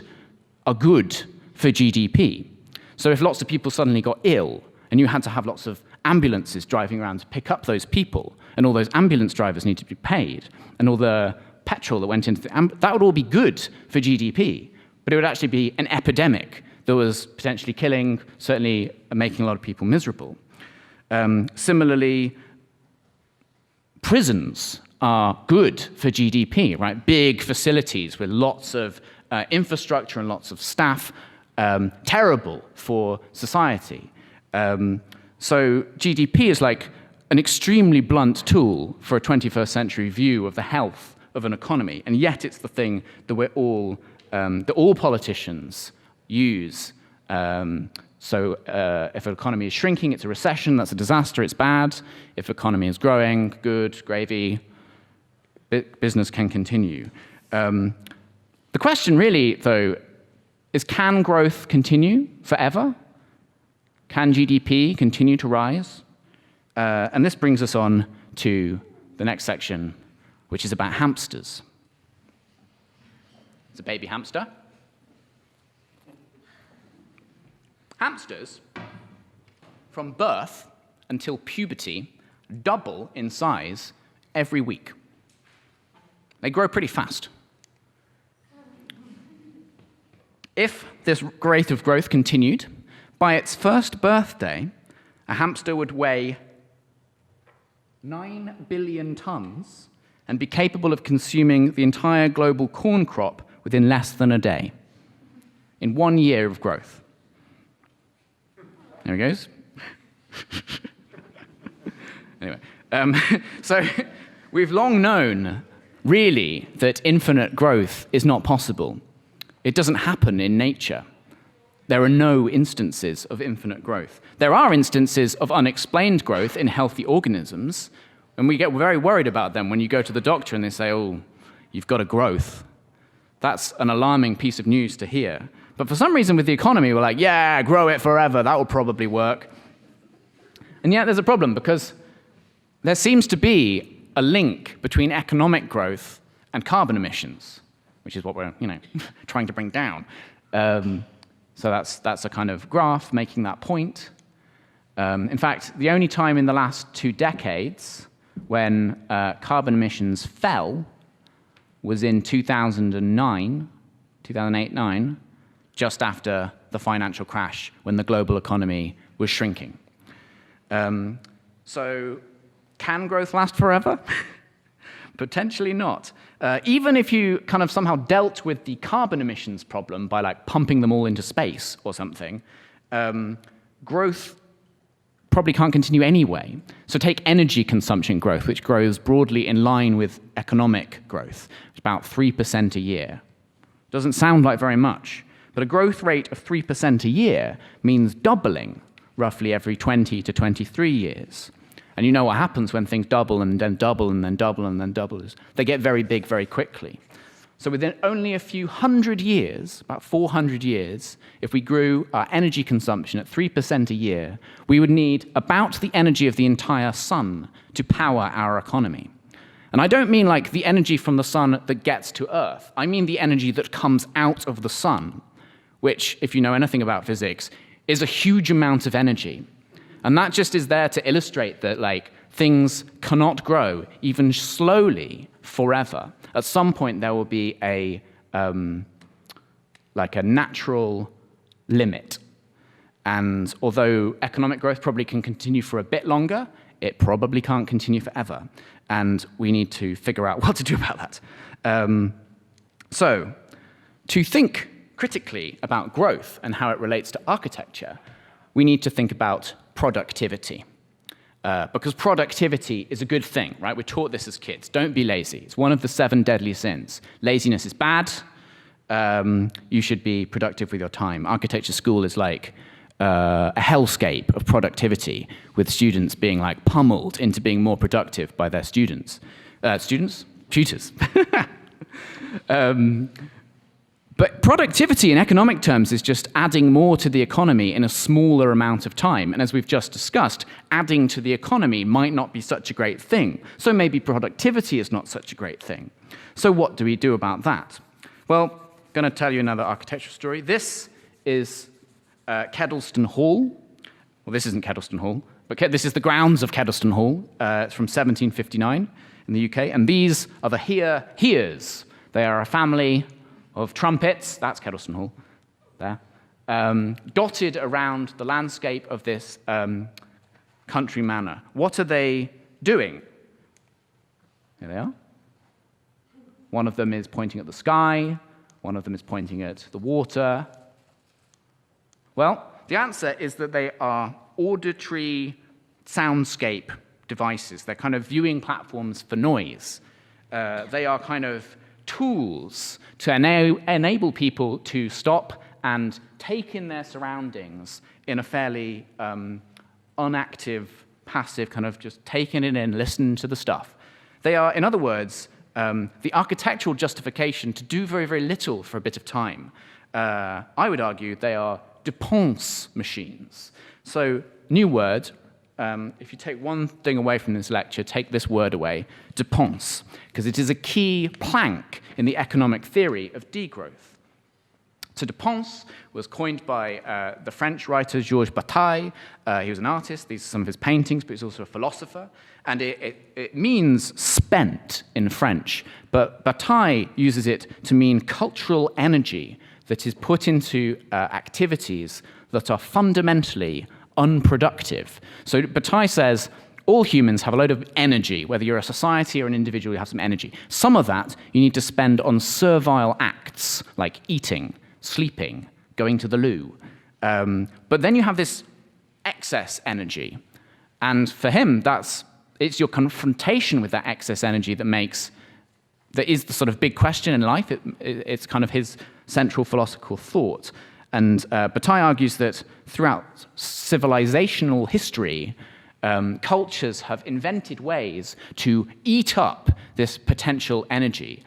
are good for GDP. So if lots of people suddenly got ill and you had to have lots of ambulances driving around to pick up those people, and all those ambulance drivers need to be paid, and all the petrol that went into that would all be good for GDP, but it would actually be an epidemic that was potentially killing, certainly making a lot of people miserable. Similarly, prisons are good for GDP, right? Big facilities with lots of infrastructure and lots of staff, terrible for society. So GDP is like an extremely blunt tool for a 21st century view of the health of an economy, and yet it's the thing that all politicians use. So if an economy is shrinking, it's a recession, that's a disaster, it's bad. If the economy is growing, good, gravy, business can continue. The question really, though, is can growth continue forever? Can GDP continue to rise? And this brings us on to the next section, which is about hamsters. It's a baby hamster. Hamsters, from birth until puberty, double in size every week. They grow pretty fast. If this rate of growth continued, by its first birthday, a hamster would weigh 9 billion tons and be capable of consuming the entire global corn crop within less than a day. in 1 year of growth. There he goes. Anyway, so we've long known, really, that infinite growth is not possible. It doesn't happen in nature. There are no instances of infinite growth. There are instances of unexplained growth in healthy organisms, and we get very worried about them when you go to the doctor and they say, oh, you've got a growth. That's an alarming piece of news to hear. But for some reason with the economy, we're like, yeah, grow it forever, that will probably work. And yet there's a problem, because there seems to be a link between economic growth and carbon emissions, which is what we're trying to bring down. So that's a kind of graph making that point. In fact, the only time in the last 2 decades when carbon emissions fell was in 2008-9, just after the financial crash, when the global economy was shrinking. So can growth last forever? Potentially not. Even if you kind of somehow dealt with the carbon emissions problem by like pumping them all into space or something, growth probably can't continue anyway. So take energy consumption growth, which grows broadly in line with economic growth. It's about 3% a year. Doesn't sound like very much, but a growth rate of 3% a year means doubling roughly every 20 to 23 years. And you know what happens when things double and then double and then double and then double is they get very big very quickly. So within only a few hundred years, about 400 years, if we grew our energy consumption at 3% a year, we would need about the energy of the entire sun to power our economy. And I don't mean like the energy from the sun that gets to Earth. I mean the energy that comes out of the sun, which, if you know anything about physics, is a huge amount of energy. And that just is there to illustrate that like things cannot grow, even slowly, forever. At some point, there will be a natural limit. And although economic growth probably can continue for a bit longer, it probably can't continue forever. And we need to figure out what to do about that. So to think critically about growth and how it relates to architecture, we need to think about productivity. Because productivity is a good thing, right? We're taught this as kids. Don't be lazy. It's one of the 7 deadly sins. Laziness is bad. You should be productive with your time. Architecture school is like a hellscape of productivity, with students being like pummeled into being more productive by their tutors. But productivity in economic terms is just adding more to the economy in a smaller amount of time. And as we've just discussed, adding to the economy might not be such a great thing. So maybe productivity is not such a great thing. So what do we do about that? Well, I'm going to tell you another architectural story. This is Keddlestone Hall. Well, this isn't Keddlestone Hall, but this is the grounds of Keddlestone Hall. It's from 1759 in the UK. And these are the hears. They are a family of trumpets, that's Keddlestone Hall, there, dotted around the landscape of this country manor. What are they doing? Here they are. One of them is pointing at the sky, one of them is pointing at the water. Well, the answer is that they are auditory soundscape devices. They're kind of viewing platforms for noise. They are kind of tools to enable people to stop and take in their surroundings in a fairly unactive, passive kind of just taking it in, listen to the stuff. They are, in other words, the architectural justification to do very, very little for a bit of time. I would argue they are dépense machines. So, new word. If you take one thing away from this lecture, take this word away, dépense, because it is a key plank in the economic theory of degrowth. So dépense was coined by the French writer Georges Bataille. He was an artist. These are some of his paintings, but he's also a philosopher. And it means spent in French, but Bataille uses it to mean cultural energy that is put into activities that are fundamentally unproductive. So Bataille says all humans have a load of energy. Whether you're a society or an individual, you have some energy. Some of that you need to spend on servile acts like eating, sleeping, going to the loo. But then you have this excess energy. And for him, it's your confrontation with that excess energy that is the sort of big question in life. It's kind of his central philosophical thought. And Bataille argues that throughout civilizational history, cultures have invented ways to eat up this potential energy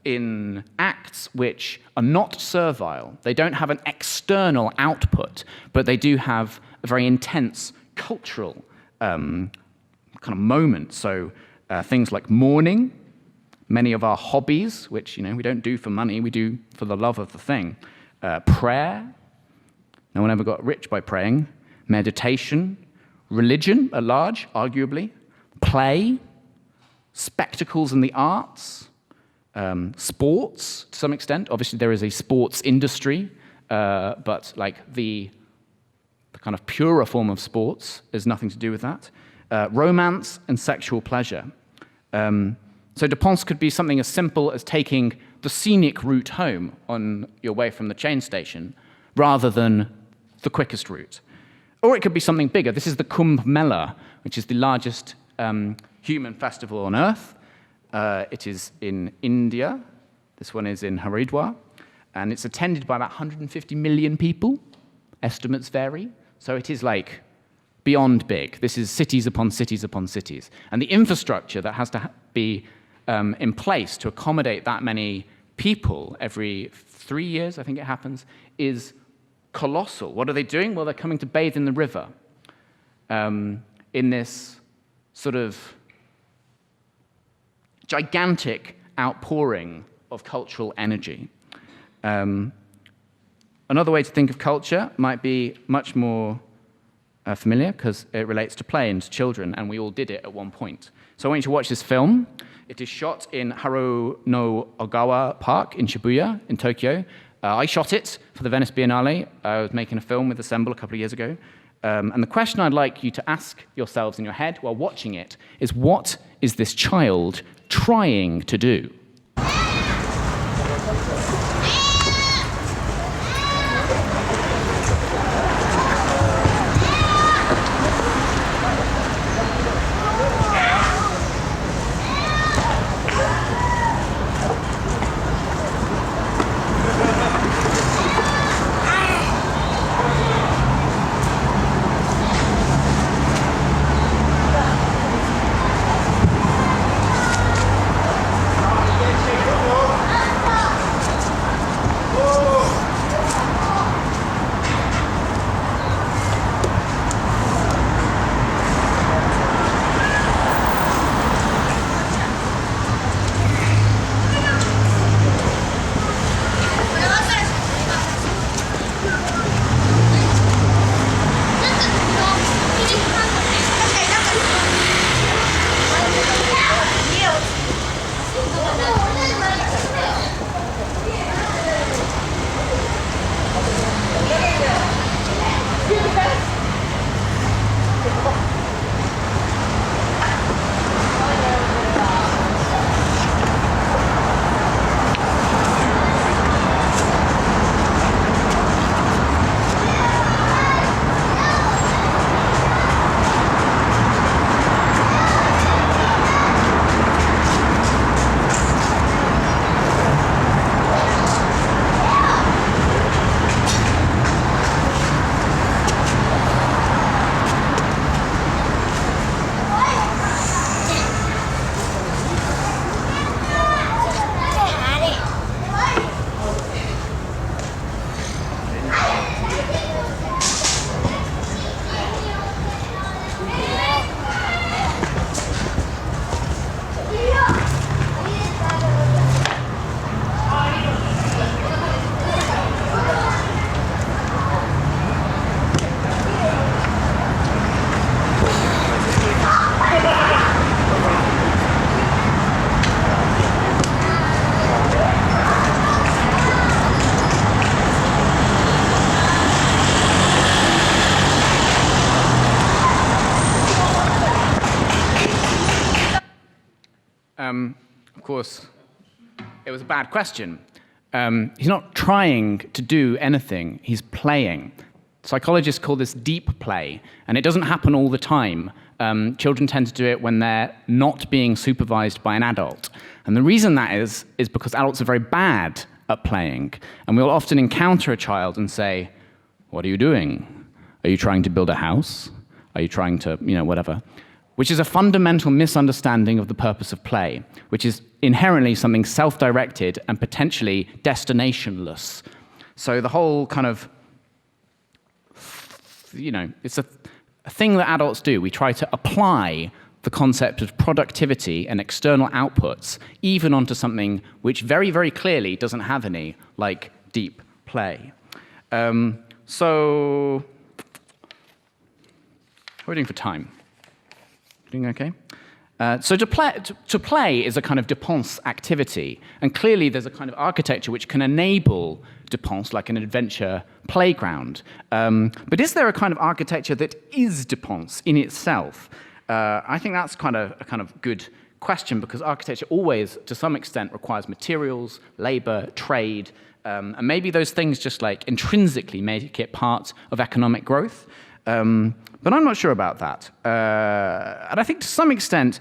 in acts which are not servile. They don't have an external output, but they do have a very intense cultural kind of moment. So things like mourning, many of our hobbies, which we don't do for money, we do for the love of the thing. Prayer, no one ever got rich by praying. Meditation, religion at large, arguably. Play, spectacles and the arts, sports to some extent. Obviously there is a sports industry, but like the kind of purer form of sports is nothing to do with that. Romance and sexual pleasure. So dépense could be something as simple as taking the scenic route home on your way from the train station, rather than the quickest route. Or it could be something bigger. This is the Kumbh Mela, which is the largest human festival on Earth. It is in India. This one is in Haridwar. And it's attended by about 150 million people. Estimates vary. So it is like beyond big. This is cities upon cities upon cities. And the infrastructure that has to be in place to accommodate that many people every 3 years, I think it happens, is colossal. What are they doing? Well, they're coming to bathe in the river in this sort of gigantic outpouring of cultural energy. Another way to think of culture might be much more familiar, because it relates to play and to children, and we all did it at one point. So I want you to watch this film. It is shot in Haro no Ogawa Park in Shibuya, in Tokyo. I shot it for the Venice Biennale. I was making a film with Ensemble a couple of years ago. And the question I'd like you to ask yourselves in your head while watching it is, what is this child trying to do? Of course, it was a bad question. He's not trying to do anything, he's playing. Psychologists call this deep play, and it doesn't happen all the time. Children tend to do it when they're not being supervised by an adult. And the reason that is because adults are very bad at playing. And we'll often encounter a child and say, "What are you doing? Are you trying to build a house? Are you trying to, whatever?" Which is a fundamental misunderstanding of the purpose of play, which is inherently something self-directed and potentially destinationless. So the whole kind of, it's a thing that adults do. We try to apply the concept of productivity and external outputs even onto something which very, very clearly doesn't have any, like deep play. So, how are we doing for time? Doing okay? So to play is a kind of dépense activity, and clearly there's a kind of architecture which can enable dépense, like an adventure playground. But is there a kind of architecture that is dépense in itself? I think that's a kind of good question, because architecture always, to some extent, requires materials, labor, trade, and maybe those things just like intrinsically make it part of economic growth. But I'm not sure about that. And I think to some extent,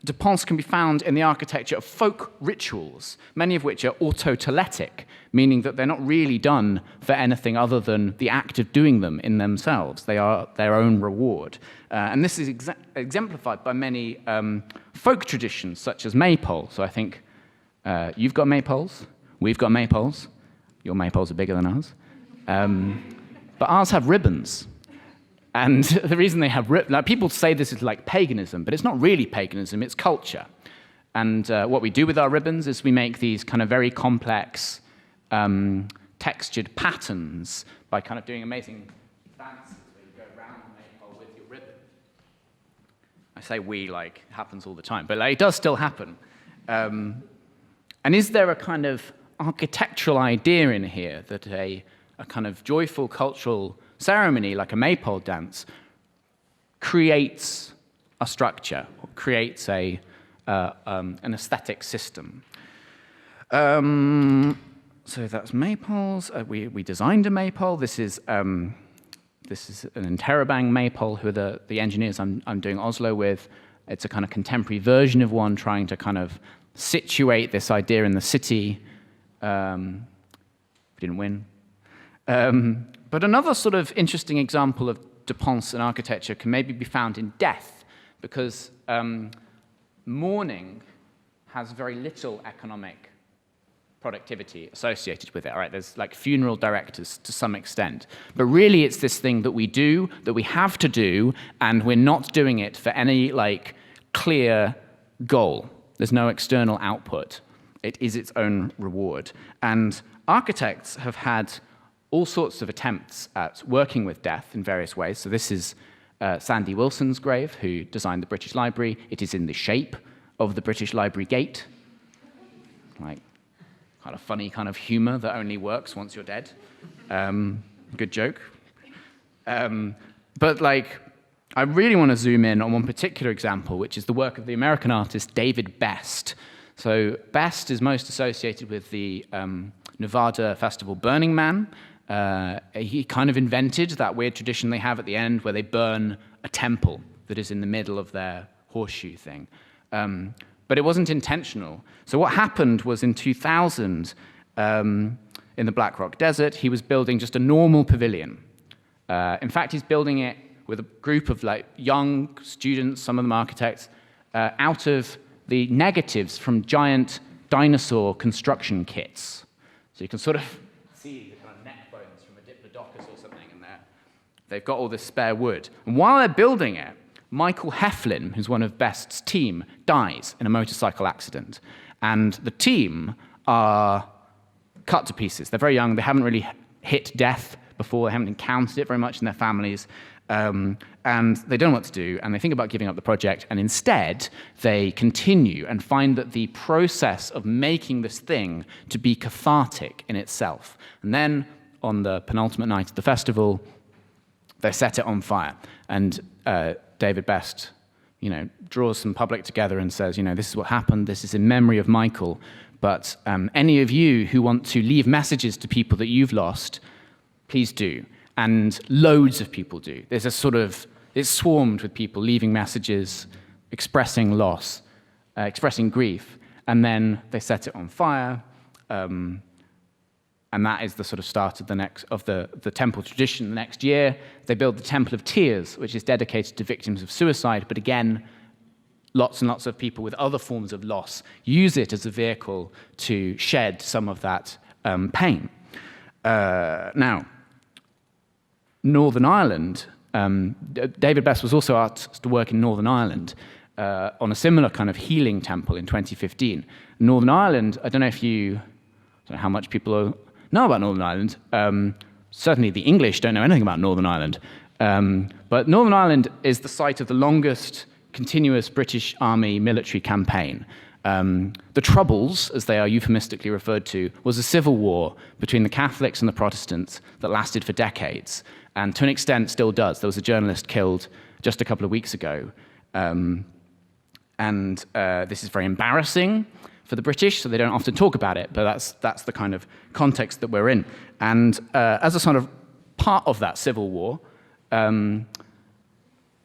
dépense can be found in the architecture of folk rituals, many of which are autotoletic, meaning that they're not really done for anything other than the act of doing them in themselves. They are their own reward. And this is exemplified by many folk traditions, such as maypole. So I think you've got maypoles, we've got maypoles. Your maypoles are bigger than ours. But ours have ribbons. And the reason they have people say this is like paganism, but it's not really paganism, it's culture. And what we do with our ribbons is we make these kind of very complex textured patterns by kind of doing amazing dances where you go around the maypole with your ribbon. I say we like it happens all the time, but it does still happen. And is there a kind of architectural idea in here that a kind of joyful cultural ceremony, like a maypole dance, creates a structure, or creates an aesthetic system? So that's maypoles. We designed a maypole. This is an interrobang maypole, who are the engineers I'm doing Oslo with. It's a kind of contemporary version of one, trying to kind of situate this idea in the city. We didn't win. But another sort of interesting example of dépense in architecture can maybe be found in death, because mourning has very little economic productivity associated with it. All right, there's like funeral directors to some extent, but really it's this thing that we do, that we have to do, and we're not doing it for any like clear goal. There's no external output. It is its own reward. And architects have had all sorts of attempts at working with death in various ways. So this is Sandy Wilson's grave, who designed the British Library. It is in the shape of the British Library gate. Like, kind of funny kind of humor that only works once you're dead. Good joke. But like, I really want to zoom in on one particular example, which is the work of the American artist David Best. So Best is most associated with the Nevada festival Burning Man. He kind of invented that weird tradition they have at the end where they burn a temple that is in the middle of their horseshoe thing. But it wasn't intentional. So what happened was in 2000, in the Black Rock Desert, he was building just a normal pavilion. In fact, he's building it with a group of like young students, some of them architects, out of the negatives from giant dinosaur construction kits. So you can sort of see the kind of neck bones from a diplodocus or something in there. They've got all this spare wood. And while they're building it, Michael Heflin, who's one of Best's team, dies in a motorcycle accident. And the team are cut to pieces. They're very young. They haven't really hit death before. They haven't encountered it very much in their families. And they don't know what to do, and they think about giving up the project, and instead they continue and find that the process of making this thing to be cathartic in itself. And then on the penultimate night of the festival, they set it on fire. And David Best, draws some public together and says, this is what happened, this is in memory of Michael, but any of you who want to leave messages to people that you've lost, please do. And loads of people do. There's a sort of, it's swarmed with people leaving messages, expressing loss, expressing grief, and then they set it on fire, and that is the sort of start of the temple tradition. The next year, they build the Temple of Tears, which is dedicated to victims of suicide, but again, lots and lots of people with other forms of loss use it as a vehicle to shed some of that pain. Now, Northern Ireland, David Best was also asked to work in Northern Ireland on a similar kind of healing temple in 2015. Northern Ireland, I don't know how much people know about Northern Ireland. Certainly the English don't know anything about Northern Ireland. But Northern Ireland is the site of the longest continuous British Army military campaign. The Troubles, as they are euphemistically referred to, was a civil war between the Catholics and the Protestants that lasted for decades, and to an extent still does. There was a journalist killed just a couple of weeks ago. This is very embarrassing for the British, so they don't often talk about it, but that's the kind of context that we're in. And as a sort of part of that civil war,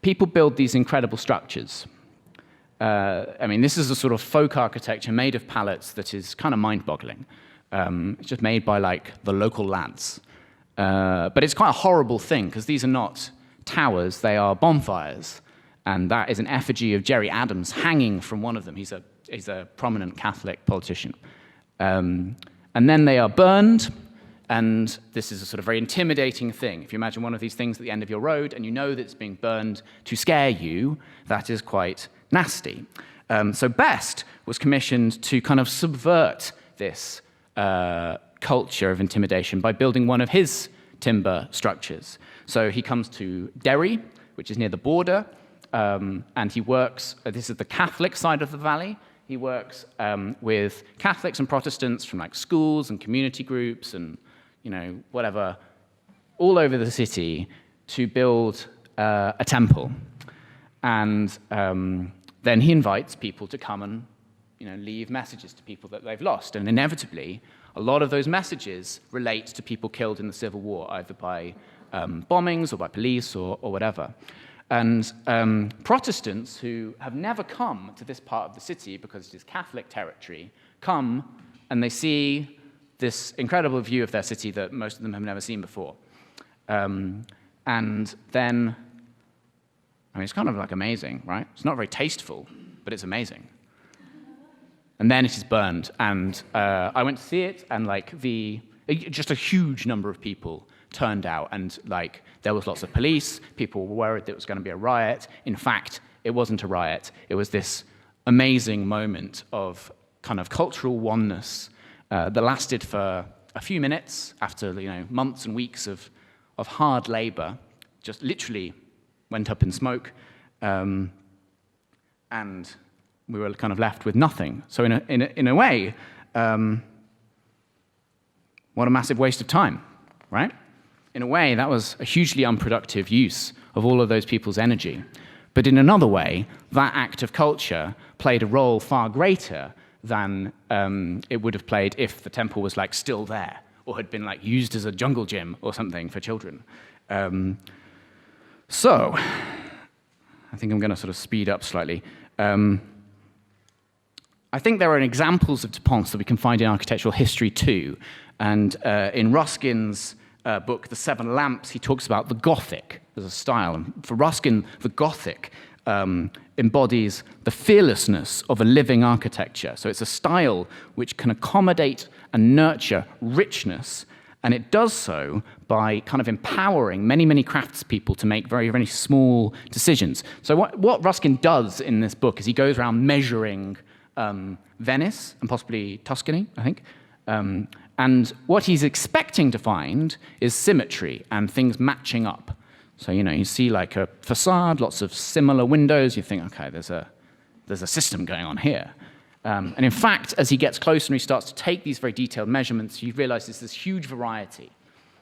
people build these incredible structures. I mean, this is a sort of folk architecture made of pallets that is kind of mind-boggling. It's just made by, like, the local lads. But it's quite a horrible thing, because these are not towers, they are bonfires. And that is an effigy of Gerry Adams hanging from one of them. He's a prominent Catholic politician. And then they are burned, and this is a sort of very intimidating thing. If you imagine one of these things at the end of your road, and you know that it's being burned to scare you, that is quite nasty. So Best was commissioned to kind of subvert this culture of intimidation by building one of his timber structures. So he comes to Derry, which is near the border, and he works, this is the Catholic side of the valley, he works with Catholics and Protestants from like schools and community groups and, you know, whatever, all over the city to build a temple. And then he invites people to come and, you know, leave messages to people that they've lost. And inevitably, a lot of those messages relate to people killed in the Civil War, either by bombings or by police or whatever. And Protestants who have never come to this part of the city because it is Catholic territory come and they see this incredible view of their city that most of them have never seen before. And then, I mean, it's kind of like amazing, right? It's not very tasteful, but it's amazing. And then it is burned. And I went to see it, and like just a huge number of people turned out, and like there was lots of police. People were worried that it was going to be a riot. In fact, it wasn't a riot. It was this amazing moment of kind of cultural oneness that lasted for a few minutes after, you know, months and weeks of hard labor. Just literally went up in smoke, and we were kind of left with nothing. So in a way, what a massive waste of time, right? In a way, that was a hugely unproductive use of all of those people's energy. But in another way, that act of culture played a role far greater than it would have played if the temple was like still there or had been like used as a jungle gym or something for children. So, I think I'm going to sort of speed up slightly. I think there are examples of dépense that we can find in architectural history too. And in Ruskin's book, The Seven Lamps, he talks about the Gothic as a style. And for Ruskin, the Gothic embodies the fearlessness of a living architecture. So it's a style which can accommodate and nurture richness, and it does so by kind of empowering many, many craftspeople to make very, very small decisions. So what Ruskin does in this book is he goes around measuring Venice and possibly Tuscany, I think. And what he's expecting to find is symmetry and things matching up. So, you know, you see like a facade, lots of similar windows, you think, okay, there's a system going on here. And in fact, as he gets closer and he starts to take these very detailed measurements, you realize there's this huge variety.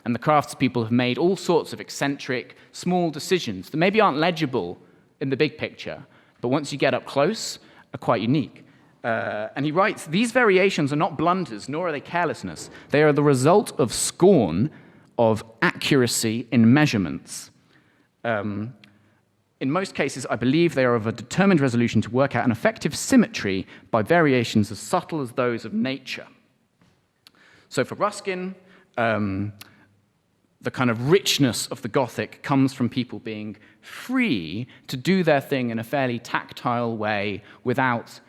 And the craftspeople have made all sorts of eccentric, small decisions that maybe aren't legible in the big picture, but once you get up close, are quite unique. And he writes, these variations are not blunders, nor are they carelessness. They are the result of scorn of accuracy in measurements. In most cases, I believe they are of a determined resolution to work out an effective symmetry by variations as subtle as those of nature. So for Ruskin, the kind of richness of the Gothic comes from people being free to do their thing in a fairly tactile way without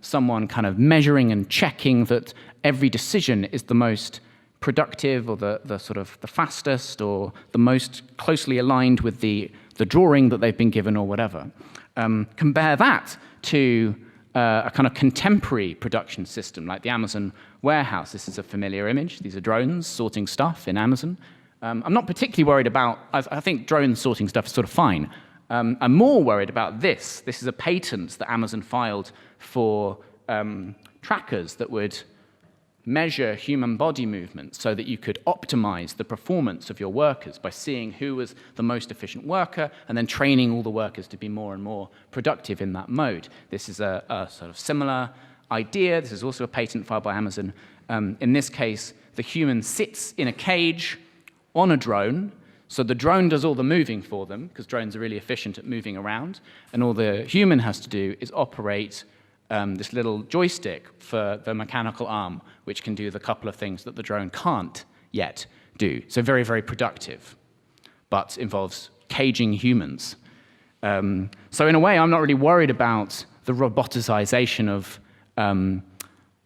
someone kind of measuring and checking that every decision is the most productive or the sort of the fastest or the most closely aligned with the drawing that they've been given or whatever. Compare that to a kind of contemporary production system like the Amazon warehouse. This is a familiar image. These are drones sorting stuff in Amazon. I'm not particularly worried about, I think drones sorting stuff is sort of fine. I'm more worried about this. This is a patent that Amazon filed for trackers that would measure human body movements so that you could optimize the performance of your workers by seeing who was the most efficient worker and then training all the workers to be more and more productive in that mode. This is a sort of similar idea. This is also a patent filed by Amazon. In this case, the human sits in a cage on a drone, so the drone does all the moving for them, because drones are really efficient at moving around, and all the human has to do is operate this little joystick for the mechanical arm, which can do the couple of things that the drone can't yet do. So very, very productive, but involves caging humans. So in a way, I'm not really worried about the roboticization of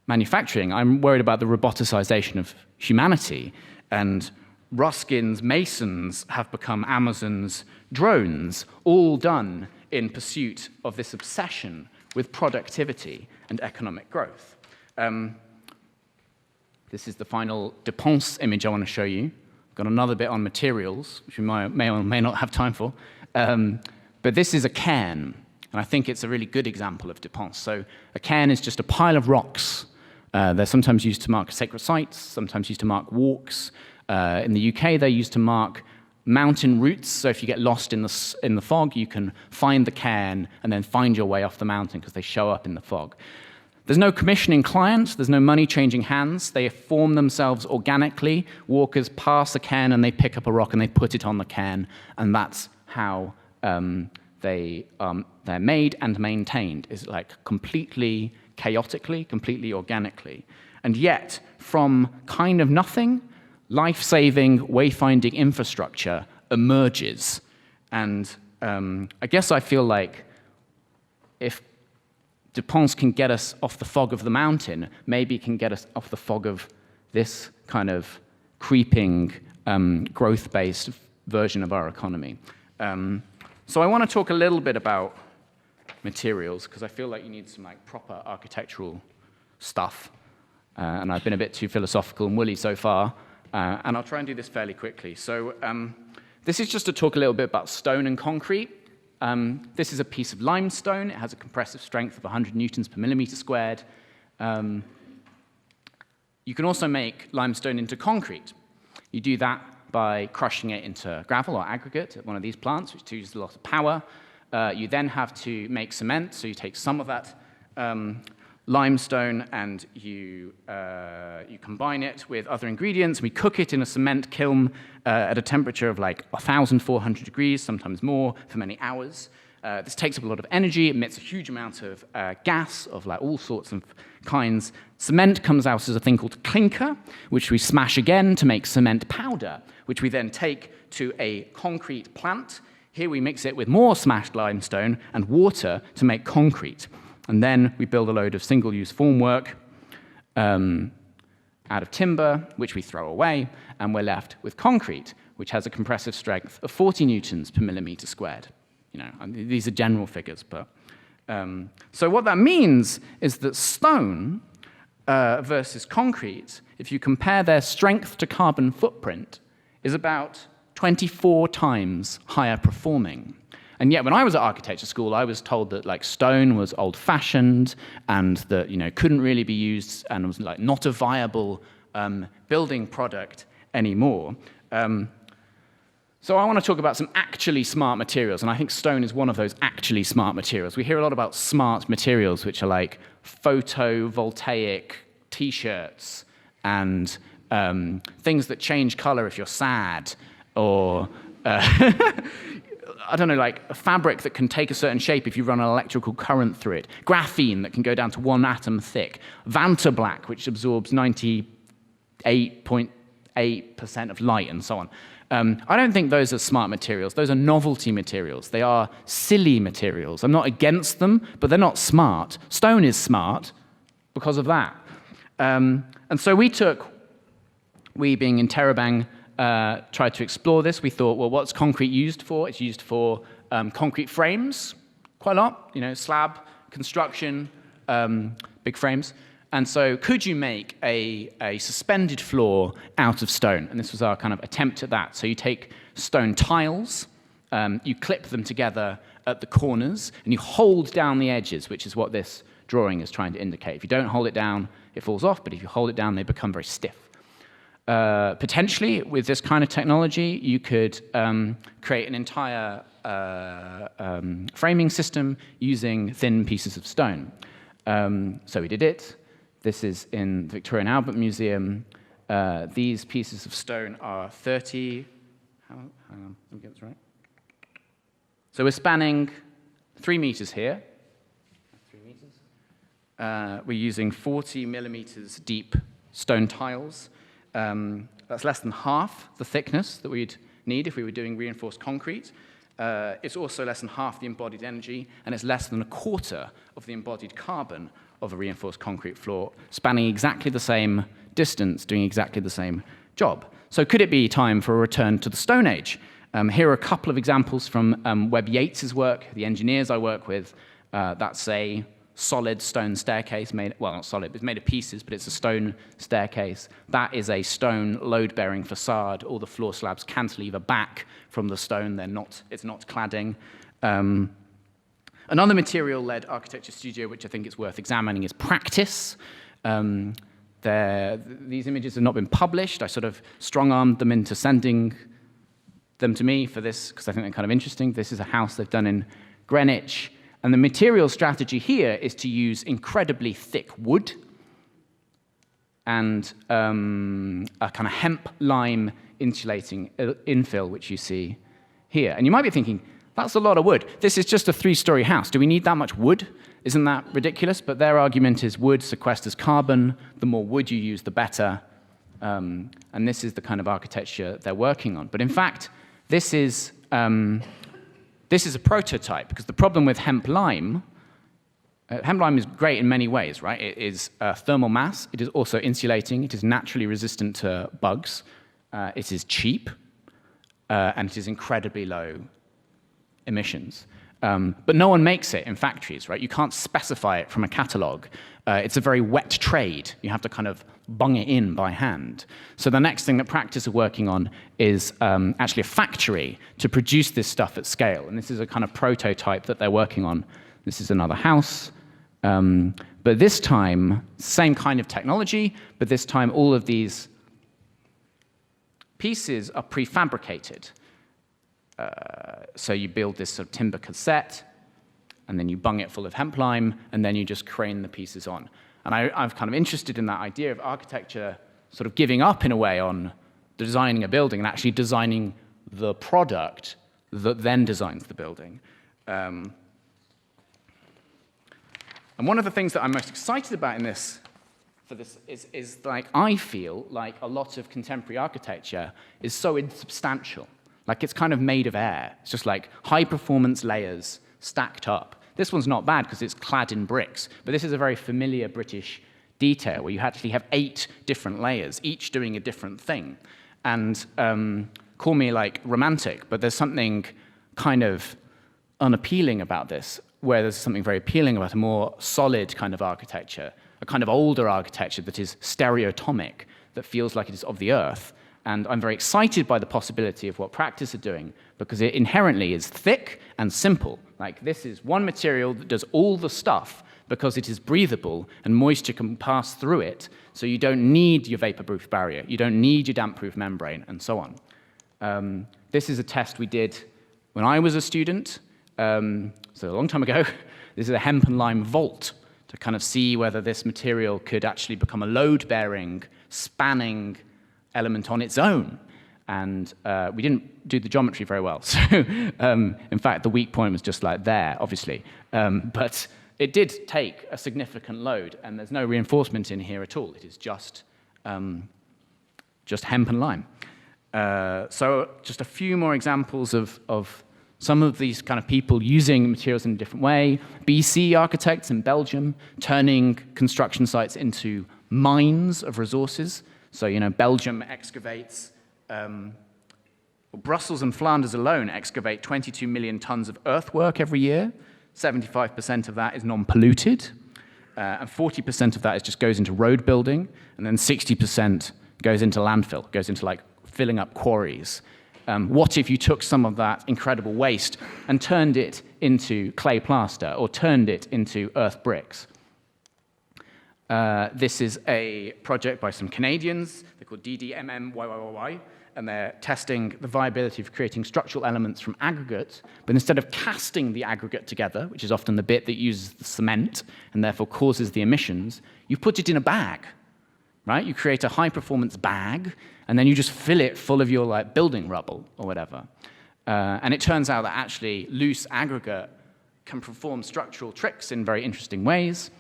manufacturing. I'm worried about the roboticization of humanity. And Ruskin's masons have become Amazon's drones, all done in pursuit of this obsession with productivity and economic growth. This is the final dépense image I want to show you. I've got another bit on materials, which we may or may not have time for. But this is a cairn, and I think it's a really good example of dépense. So a cairn is just a pile of rocks. They're sometimes used to mark sacred sites, sometimes used to mark walks. In the UK, they're used to mark mountain routes, so if you get lost in the fog, you can find the cairn and then find your way off the mountain because they show up in the fog. There's no commissioning client, there's no money changing hands, they form themselves organically. Walkers pass a cairn and they pick up a rock and they put it on the cairn, and that's how they're made and maintained, is like completely chaotically, completely organically. And yet, from kind of nothing, life-saving, wayfinding infrastructure emerges. And I guess I feel like if dépense can get us off the fog of the mountain, maybe it can get us off the fog of this kind of creeping, growth-based version of our economy. So I want to talk a little bit about materials, because I feel like you need some like proper architectural stuff. And I've been a bit too philosophical and woolly so far. And I'll try and do this fairly quickly. So this is just to talk a little bit about stone and concrete. This is a piece of limestone. It has a compressive strength of 100 newtons per millimeter squared. You can also make limestone into concrete. You do that by crushing it into gravel or aggregate at one of these plants, which uses a lot of power. You then have to make cement, so you take some of that limestone and you combine it with other ingredients. We cook it in a cement kiln at a temperature of like 1,400 degrees, sometimes more, for many hours. This takes up a lot of energy, emits a huge amount of gas of like all sorts of kinds. Cement comes out as a thing called clinker, which we smash again to make cement powder, which we then take to a concrete plant. Here we mix it with more smashed limestone and water to make concrete. And then we build a load of single-use formwork out of timber, which we throw away, and we're left with concrete, which has a compressive strength of 40 newtons per millimeter squared. You know, these are general figures, but so what that means is that stone versus concrete, if you compare their strength to carbon footprint, is about 24 times higher performing. And yet, when I was at architecture school, I was told that like stone was old-fashioned and that couldn't really be used and was like not a viable building product anymore. So I want to talk about some actually smart materials, and I think stone is one of those actually smart materials. We hear a lot about smart materials, which are like photovoltaic T-shirts and things that change color if you're sad, or I don't know, like a fabric that can take a certain shape if you run an electrical current through it, graphene that can go down to 1 atom thick, Vantablack, which absorbs 98.8% of light, and so on. I don't think those are smart materials. Those are novelty materials. They are silly materials. I'm not against them, but they're not smart. Stone is smart because of that. And so we being in Terabang, tried to explore this. We thought, well, what's concrete used for? It's used for concrete frames, quite a lot, slab, construction, big frames. And so could you make a suspended floor out of stone? And this was our kind of attempt at that. So you take stone tiles, you clip them together at the corners, and you hold down the edges, which is what this drawing is trying to indicate. If you don't hold it down, it falls off, but if you hold it down, they become very stiff. Potentially, with this kind of technology, you could create an entire framing system using thin pieces of stone. So we did it. This is in the Victoria and Albert Museum. These pieces of stone are 30, hang on, let me get this right. So we're spanning 3 meters here. 3 meters. We're using 40 millimeters deep stone tiles. That's less than half the thickness that we'd need if we were doing reinforced concrete. It's also less than half the embodied energy, and it's less than a quarter of the embodied carbon of a reinforced concrete floor, spanning exactly the same distance, doing exactly the same job. So could it be time for a return to the Stone Age? Here are a couple of examples from Webb Yates's work, the engineers I work with. That's a solid stone staircase made, well, not solid, it's made of pieces, but it's a stone staircase. That is a stone load-bearing facade. All the floor slabs cantilever back from the stone. It's not cladding. Another material-led architecture studio, which I think is worth examining, is Practice. These images have not been published. I sort of strong-armed them into sending them to me for this, because I think they're kind of interesting. This is a house they've done in Greenwich. And the material strategy here is to use incredibly thick wood and a kind of hemp lime insulating infill, which you see here. And you might be thinking, that's a lot of wood. This is just a 3-story house. Do we need that much wood? Isn't that ridiculous? But their argument is wood sequesters carbon. The more wood you use, the better. And this is the kind of architecture they're working on. But in fact, this is a prototype, because the problem with hemp lime is great in many ways, right? It is thermal mass. It is also insulating. It is naturally resistant to bugs. It is cheap. And it is incredibly low emissions. But no one makes it in factories, right? You can't specify it from a catalog. It's a very wet trade. You have to kind of bung it in by hand. So the next thing that Practice are working on is actually a factory to produce this stuff at scale. And this is a kind of prototype that they're working on. This is another house. But this time, same kind of technology, but this time all of these pieces are prefabricated. So you build this sort of timber cassette, and then you bung it full of hemp lime, and then you just crane the pieces on. And I'm kind of interested in that idea of architecture sort of giving up, in a way, on designing a building and actually designing the product that then designs the building. And one of the things that I'm most excited about is like, I feel like a lot of contemporary architecture is so insubstantial. Like, it's kind of made of air. It's just like high-performance layers stacked up. This one's not bad because it's clad in bricks, but this is a very familiar British detail where you actually have 8 different layers, each doing a different thing. And call me like romantic, but there's something kind of unappealing about this, where there's something very appealing about a more solid kind of architecture, a kind of older architecture that is stereotomic, that feels like it is of the earth. And I'm very excited by the possibility of what Practice are doing, because it inherently is thick and simple. Like, this is one material that does all the stuff because it is breathable and moisture can pass through it, so you don't need your vapor-proof barrier, you don't need your damp-proof membrane, and so on. This is a test we did when I was a student, so a long time ago. This is a hemp and lime vault to kind of see whether this material could actually become a load-bearing, spanning element on its own. And we didn't do the geometry very well. So, in fact, the weak point was just like there, obviously. But it did take a significant load, and there's no reinforcement in here at all. It is just hemp and lime. So just a few more examples of some of these kind of people using materials in a different way. BC architects in Belgium turning construction sites into mines of resources. So, Belgium excavates, Brussels and Flanders alone excavate 22 million tons of earthwork every year. 75% of that is non-polluted, and 40% of that just goes into road building, and then 60% goes into landfill, goes into like filling up quarries. What if you took some of that incredible waste and turned it into clay plaster or turned it into earth bricks? This is a project by some Canadians. They're called DDMMYYY, and they're testing the viability of creating structural elements from aggregate, but instead of casting the aggregate together, which is often the bit that uses the cement and therefore causes the emissions, you put it in a bag, right? You create a high-performance bag, and then you just fill it full of your building rubble or whatever. And it turns out that actually loose aggregate can perform structural tricks in very interesting ways.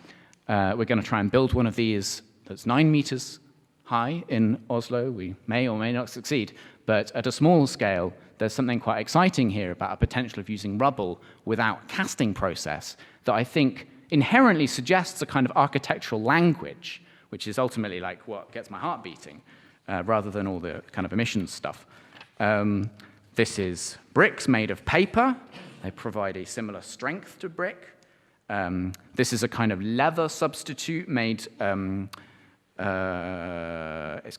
We're going to try and build one of these that's 9 meters high in Oslo. We may or may not succeed, but at a small scale, there's something quite exciting here about a potential of using rubble without casting process that I think inherently suggests a kind of architectural language, which is ultimately like what gets my heart beating, rather than all the kind of emissions stuff. This is bricks made of paper. They provide a similar strength to brick. This is a kind of leather substitute made. It's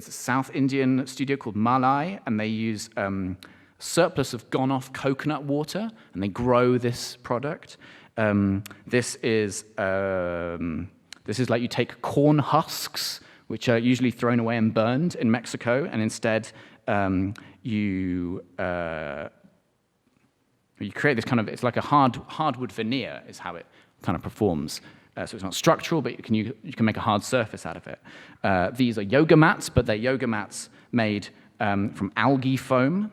a South Indian studio called Malai, and they use surplus of gone-off coconut water, and they grow this product. This is like you take corn husks, which are usually thrown away and burned in Mexico, and instead you create this kind of, it's like a hardwood veneer is how it kind of performs. So it's not structural, but you can make a hard surface out of it. These are yoga mats, but they're yoga mats made from algae foam.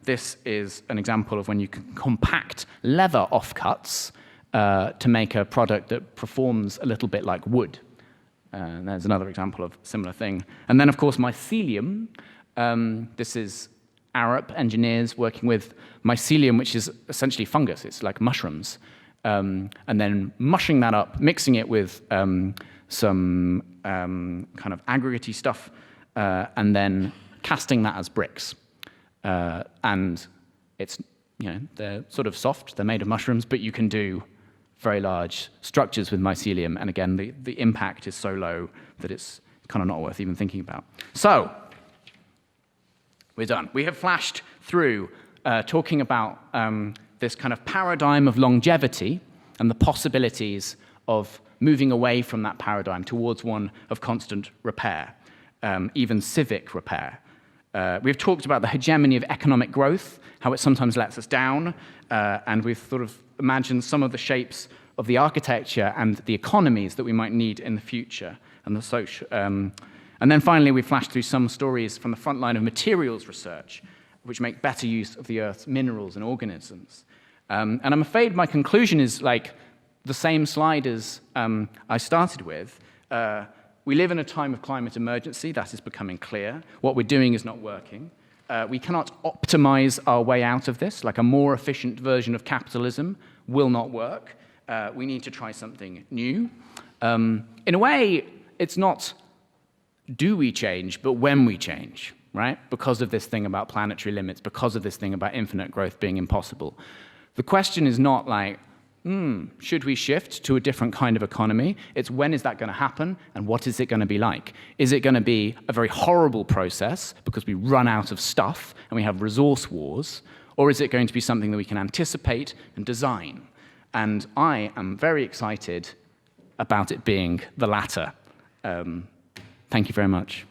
This is an example of when you can compact leather offcuts to make a product that performs a little bit like wood. And there's another example of a similar thing. And then, of course, mycelium. This is Arab engineers working with mycelium, which is essentially fungus. It's like mushrooms. And then mushing that up, mixing it with some kind of aggregate-y stuff, and then casting that as bricks. And it's, they're sort of soft, they're made of mushrooms, but you can do very large structures with mycelium, and again, the impact is so low that it's kind of not worth even thinking about. So, we're done. We have flashed through talking about this kind of paradigm of longevity and the possibilities of moving away from that paradigm towards one of constant repair, even civic repair. We've talked about the hegemony of economic growth, how it sometimes lets us down, and we've sort of imagined some of the shapes of the architecture and the economies that we might need in the future, and the social. And then finally, we flashed through some stories from the front line of materials research, which make better use of the Earth's minerals and organisms. And I'm afraid my conclusion is like the same slide as I started with. We live in a time of climate emergency. That is becoming clear. What we're doing is not working. We cannot optimize our way out of this. Like a more efficient version of capitalism will not work. We need to try something new. In a way, it's not do we change, but when we change, right? Because of this thing about planetary limits, because of this thing about infinite growth being impossible. The question is not like, should we shift to a different kind of economy? It's when is that going to happen, and what is it going to be like? Is it going to be a very horrible process because we run out of stuff and we have resource wars, or is it going to be something that we can anticipate and design? And I am very excited about it being the latter. Thank you very much.